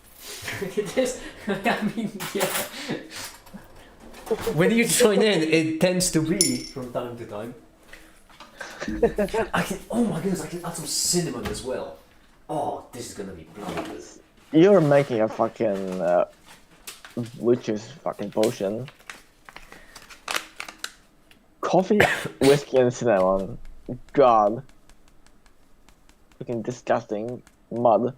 It is. I mean, yeah. When you join in, it tends to be from time to time. I can. Oh my goodness! I can add some cinnamon as well. Oh, this is gonna be bloody good. You're making a fucking witch's fucking potion. Coffee, whiskey, and cinnamon. God. Fucking disgusting. Mud.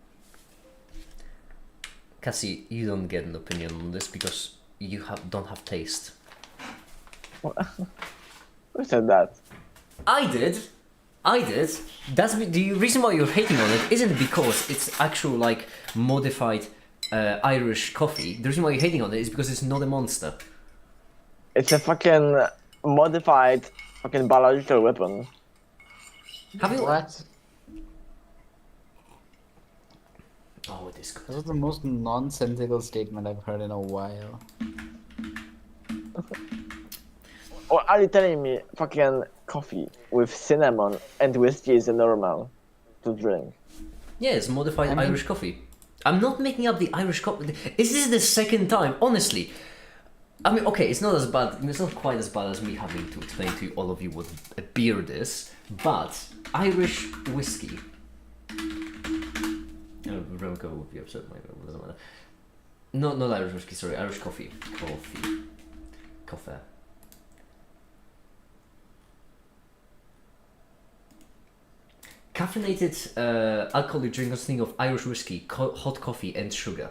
Cassie, you don't get an opinion on this because you don't have taste. Who said that? I did. That's the reason why you're hating on it isn't because it's actual like modified Irish coffee. The reason why you're hating on it is because it's not a monster. It's a fucking modified fucking biological weapon. Have you? What? Oh, it is good. That was the most nonsensical statement I've heard in a while. Or are you telling me fucking coffee with cinnamon and whiskey is normal to drink? Yeah, it's modified I mean- Irish coffee. I'm not making up the Irish coffee. This is the second time, honestly. I mean, okay, it's not as bad. It's not quite as bad as me having to explain to all of you what a beard is, but Irish whiskey. Remco would be upset. It doesn't matter. No, not Irish whiskey. Sorry, Irish coffee. Coffee. Caffeinated alcoholic drink consisting of Irish whiskey, hot coffee, and sugar,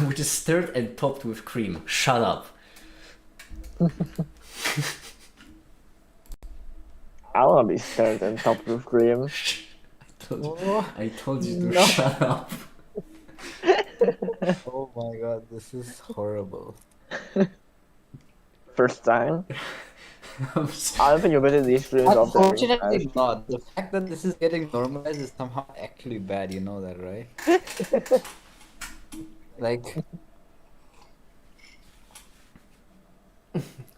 which is stirred and topped with cream. Shut up. I wanna be stirred and topped with cream. I told you to No. shut up. Oh my god, this is horrible. First time. I'm so- I don't think you visited these streams often. Unfortunately not. The fact that this is getting normalized is somehow actually bad, you know that, right? Like,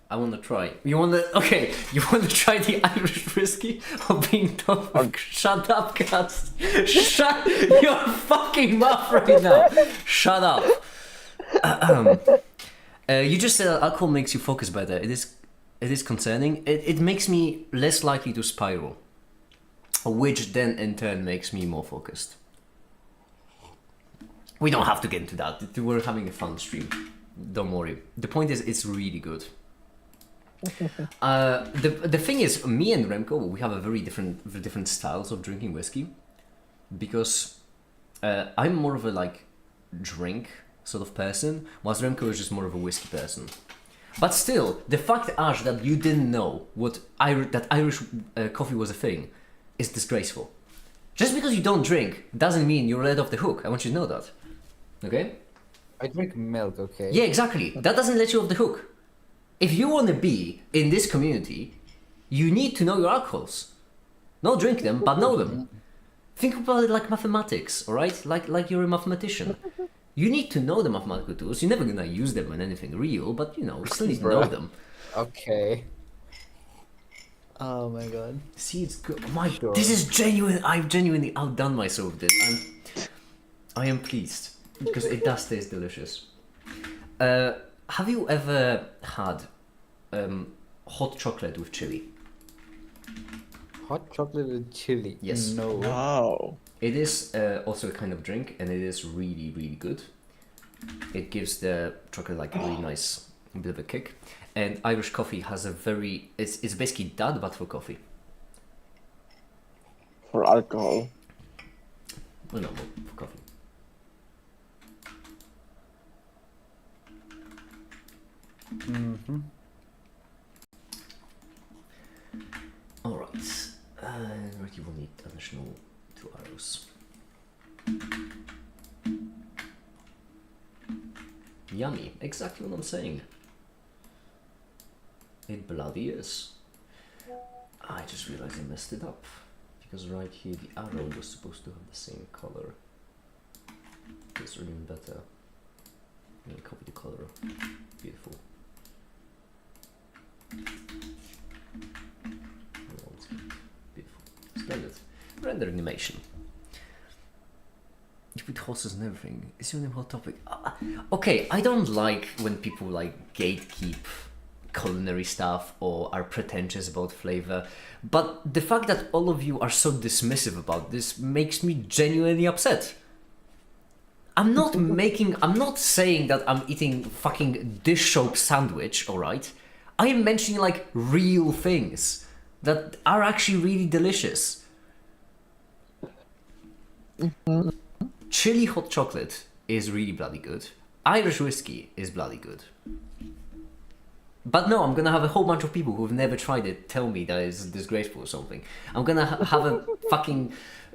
I wanna try. You wanna try the Irish whiskey or being tough? Shut up, cats. Shut your fucking mouth right now. Shut up. You just said that alcohol makes you focus better. It is concerning. It makes me less likely to spiral, which then in turn makes me more focused. We don't have to get into that. We're having a fun stream. Don't worry. The point is, it's really good. The thing is, me and Remco, we have a very different styles of drinking whiskey, because I'm more of a like drink sort of person, whilst Remco is just more of a whiskey person. But still, the fact, Ash, that you didn't know that Irish coffee was a thing is disgraceful. Just because you don't drink doesn't mean you're let off the hook. I want you to know that. Okay? I drink milk, okay? Yeah, exactly. That doesn't let you off the hook. If you want to be in this community, you need to know your alcohols. Not drink them, but know them. Think about it like mathematics, alright? Like you're a mathematician. You need to know the mathematical tools. You're never gonna use them in anything real, but you still need to know them. Okay. Oh my god. See, it's good. My, Sure. this is genuine. I've genuinely outdone myself with this. I am pleased because it does taste delicious. Have you ever had hot chocolate with chili? Hot chocolate with chili? Yes. No. Wow. It is also a kind of drink, and it is really, really good. It gives the chocolate like a really nice bit of a kick. And Irish coffee has a very... It's basically that, but for coffee. For alcohol. Well, no, for coffee. Mm-hmm. Alright. Right, you will need additional 2 arrows. Yummy. Exactly what I'm saying. It bloody is. I just realized I messed it up. Because right here the arrow was supposed to have the same color. It's really better. I'm gonna copy the color. Beautiful. Beautiful. Splendid. Render animation. You put horses and everything. It's your name hot topic. Okay, I don't like when people like gatekeep culinary stuff or are pretentious about flavor, but the fact that all of you are so dismissive about this makes me genuinely upset. I'm not saying that I'm eating fucking dish soap sandwich, alright? I am mentioning like real things that are actually really delicious. Chili hot chocolate is really bloody good. Irish whiskey is bloody good. But no, I'm gonna have a whole bunch of people who've never tried it tell me that it's disgraceful or something. I'm gonna have a fucking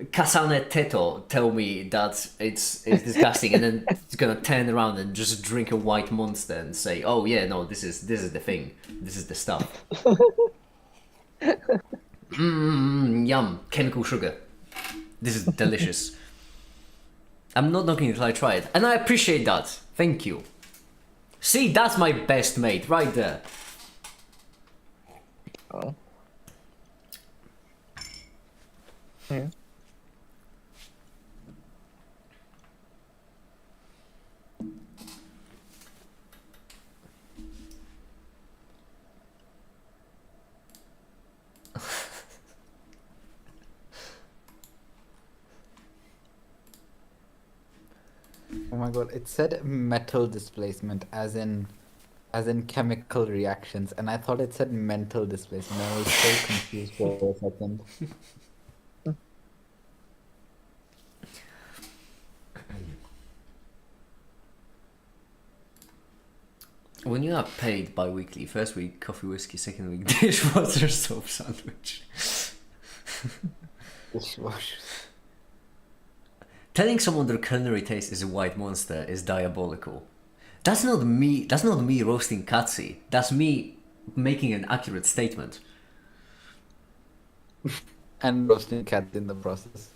Casane Teto tell me that it's disgusting, and then it's gonna turn around and just drink a white monster and say, "Oh yeah, no, this is the thing. This is the stuff." Yum, chemical sugar. This is delicious. I'm not knocking it till I try it, and I appreciate that. Thank you. See, that's my best mate right there. Oh. Yeah. Oh my god, it said metal displacement as in chemical reactions, and I thought it said mental displacement. I was so confused for a second. When you are paid bi-weekly, first week coffee, whiskey, second week dishwasher soap sandwich. Dishwasher. Telling someone their culinary taste is a white monster is diabolical. That's not me roasting Katsi. That's me making an accurate statement. And roasting cat in the process.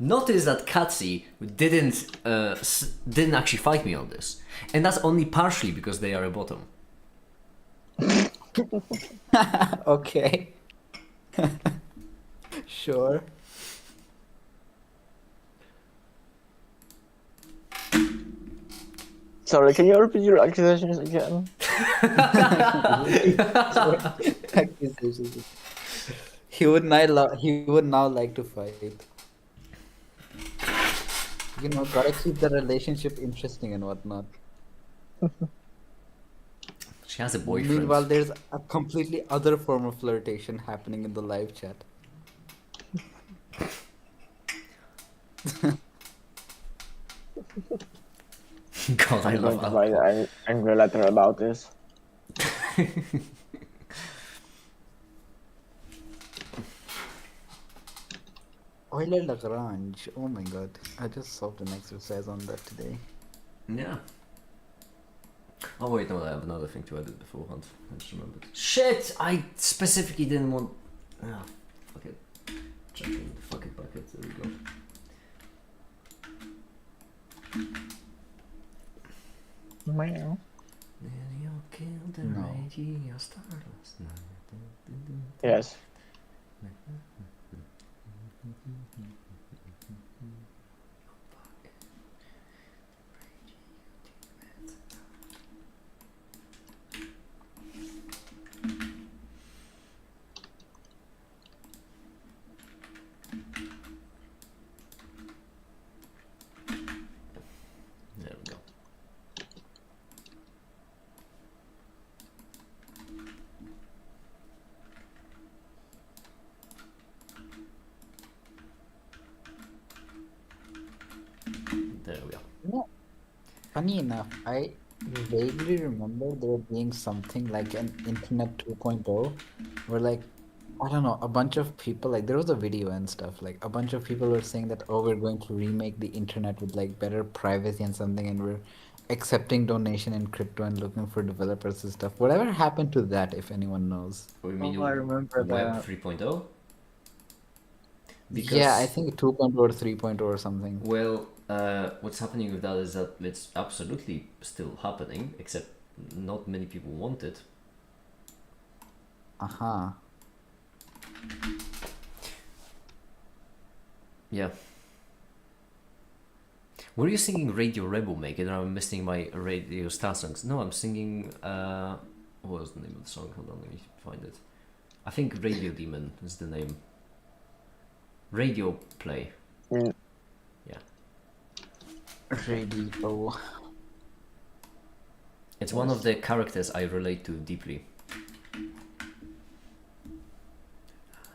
Notice that Katsi didn't actually fight me on this, and that's only partially because they are a bottom. Okay. Sure. Sorry, can you repeat your accusations again? Accusations. He would now like to fight. You know, gotta keep the relationship interesting and whatnot. She has a boyfriend. Meanwhile, there's a completely other form of flirtation happening in the live chat. God, I I'm love going to that. write an angry letter about this. Euler Lagrange. Oh my god. I just solved an exercise on that today. Yeah. Oh wait, no, I have another thing to edit beforehand. I just remembered. Shit! I specifically didn't want. Ah, fuck it. Checking the fuck it bucket. There we go. Meow. Then you killed the No. radio star last night. Yes. There we go. There we go. No. Funny enough, I vaguely remember there being something like an Internet 2.0 where like I don't know, a bunch of people like there was a video and stuff like a bunch of people were saying that oh we're going to remake the internet with like better privacy and something and we're accepting donation in crypto and looking for developers and stuff. Whatever happened to that if anyone knows? Oh, you mean Oh, I remember Web that. 3.0? Yeah, I think 2.0 or 3.0 or something. Well, what's happening with that is that it's absolutely still happening, except not many people want it. Uh-huh. Yeah. Were you singing Radio Rebel Make It? I'm missing my Radio Star songs. No, I'm singing. What was the name of the song? Hold on, let me find it. I think Radio Demon is the name. Radio Play. Mm. Yeah. Radio. It's one of the characters I relate to deeply.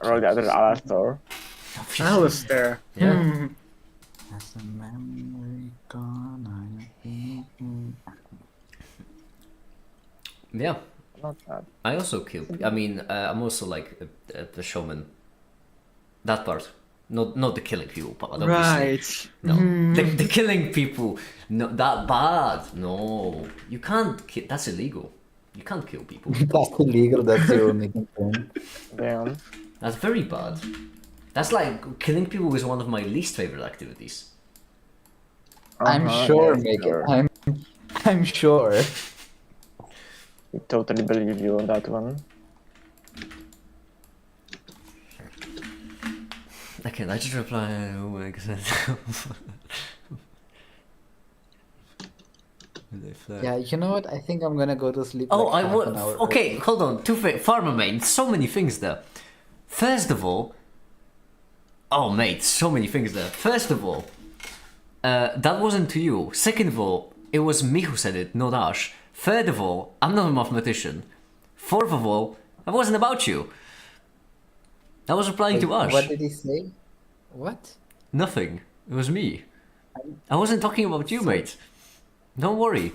Or the other Alastor. Alistair. Yeah. Hmm. As a memory gone, I think. Yeah. Not bad. I also kill. I mean, I'm also like a showman. That part, not the killing people part. Obviously. Right. No, the killing people. No, that bad. No, you can't. That's illegal. You can't kill people. That's illegal, that's your making point. Damn. That's very bad. That's like killing people is one of my least favorite activities. I'm Uh-huh, sure, yeah, make sure. it. I'm sure. We totally believe you on that one. Okay, I just reply. Oh my god. Yeah, you know what? I think I'm gonna go to sleep. Oh, like I half would. an hour Okay, early. hold on. Farmer mate, so many things there. First of all, oh mate, so many things there. First of all, that wasn't to you. Second of all, it was me who said it, not Ash. Third of all, I'm not a mathematician. Fourth of all, it wasn't about you. I was replying to Ash. What did he say? What? Nothing. It was me. I wasn't talking about you, mate. Don't worry.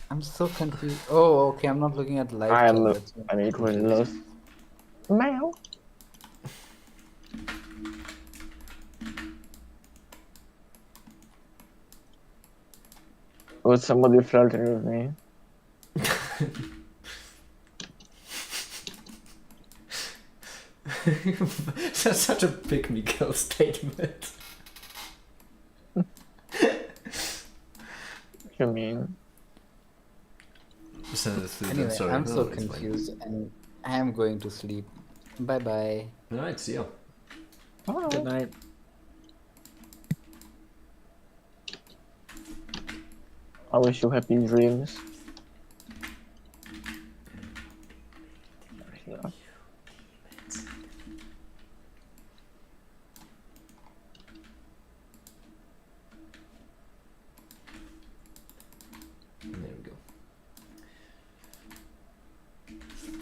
I'm so confused. Oh, okay. I'm not looking at live. I'm chat, that's why I'm equally confused. lost. Meow. Was somebody flirting with me? That's such a pick me girl statement. What you mean? Anyway, Sorry. I'm No, so it's fine. confused and I am going to sleep. Bye bye. Alright, see ya. Good night. I wish you happy dreams. There we go.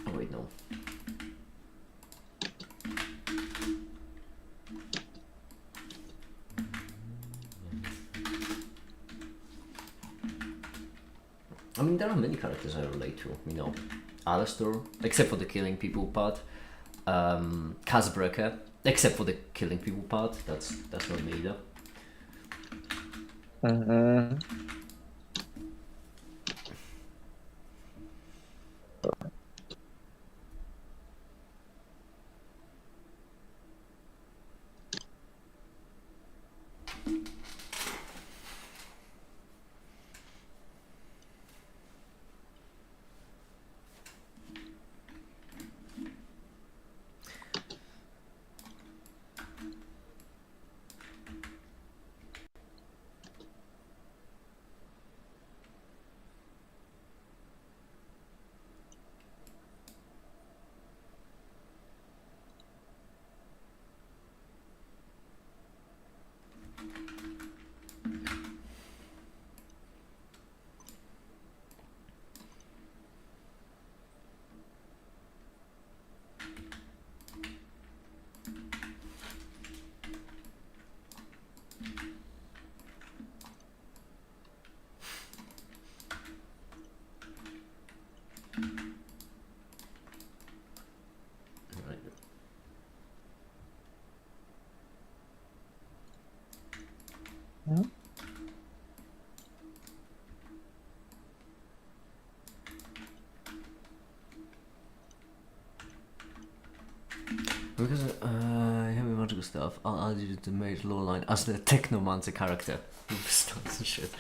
Oh wait, no. I mean, there are many characters I relate to, you know. Alistair, except for the killing people part. Casabreaker, except for the killing people part. That's not me either. Mm-hmm. Right. Hmm? Because heavy magical stuff, I'll add you to mage lore line as the technomancer character. Stunts and shit.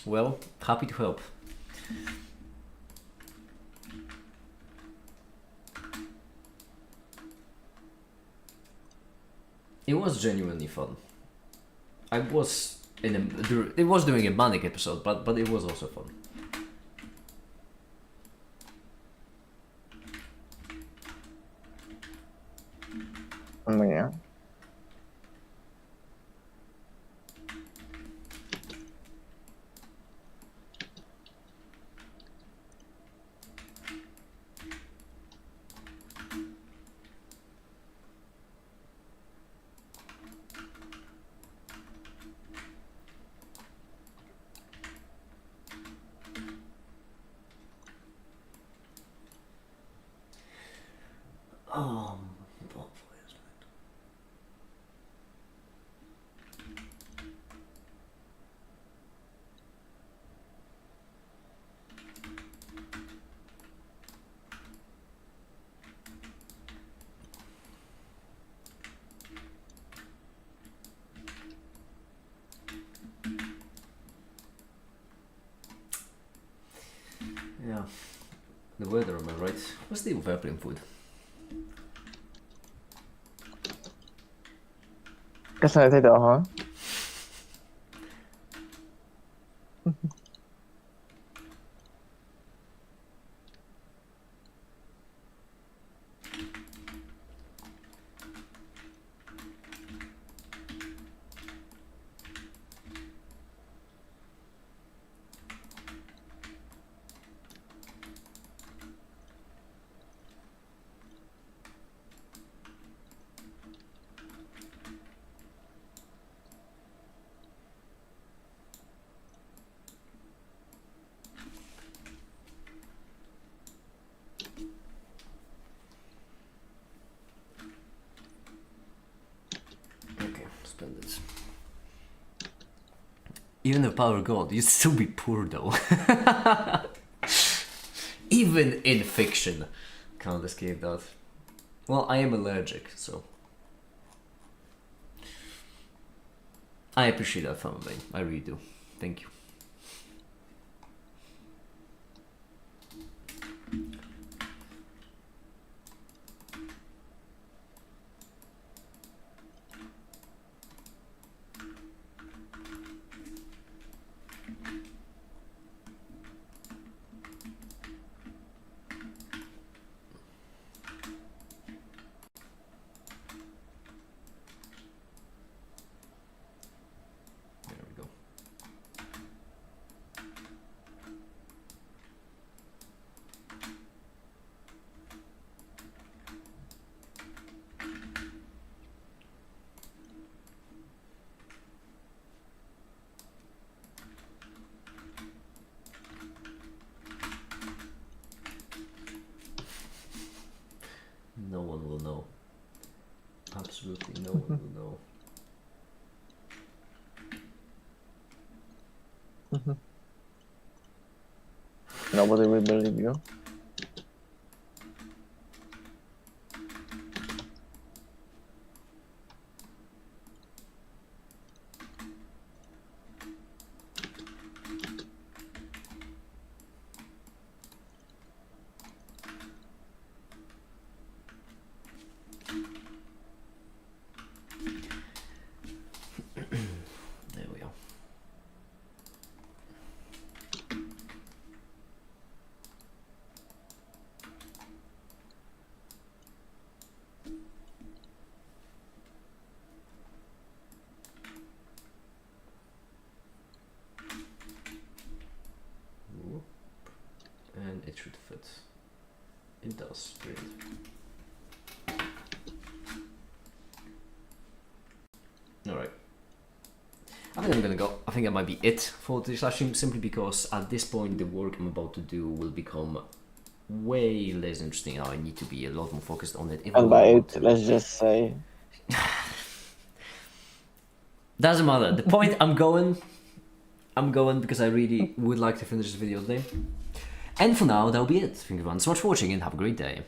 Well, happy to help. It was genuinely fun. I was it was doing a manic episode, but it was also fun. Yeah. Yeah. The weather, am I right? What's the airplane food? Köszönöm, hogy aha. Okay, splendid. Even the power of God, you'd still be poor though. Even in fiction, can't escape that. Well, I am allergic, so I appreciate that from me. I really do. Thank you. There we go. absolutely no one will know. Nobody will believe you. There we are. Whoop. And it should fit. It does. Brilliant. Alright. I think I'm gonna go. I think that might be it for this live stream, simply because at this point the work I'm about to do will become way less interesting. Now I need to be a lot more focused on it. If I And by really want it, to. let's just say Doesn't matter. The point I'm going because I really would like to finish this video today. And for now, that'll be it. Thank you everyone so much for watching and have a great day.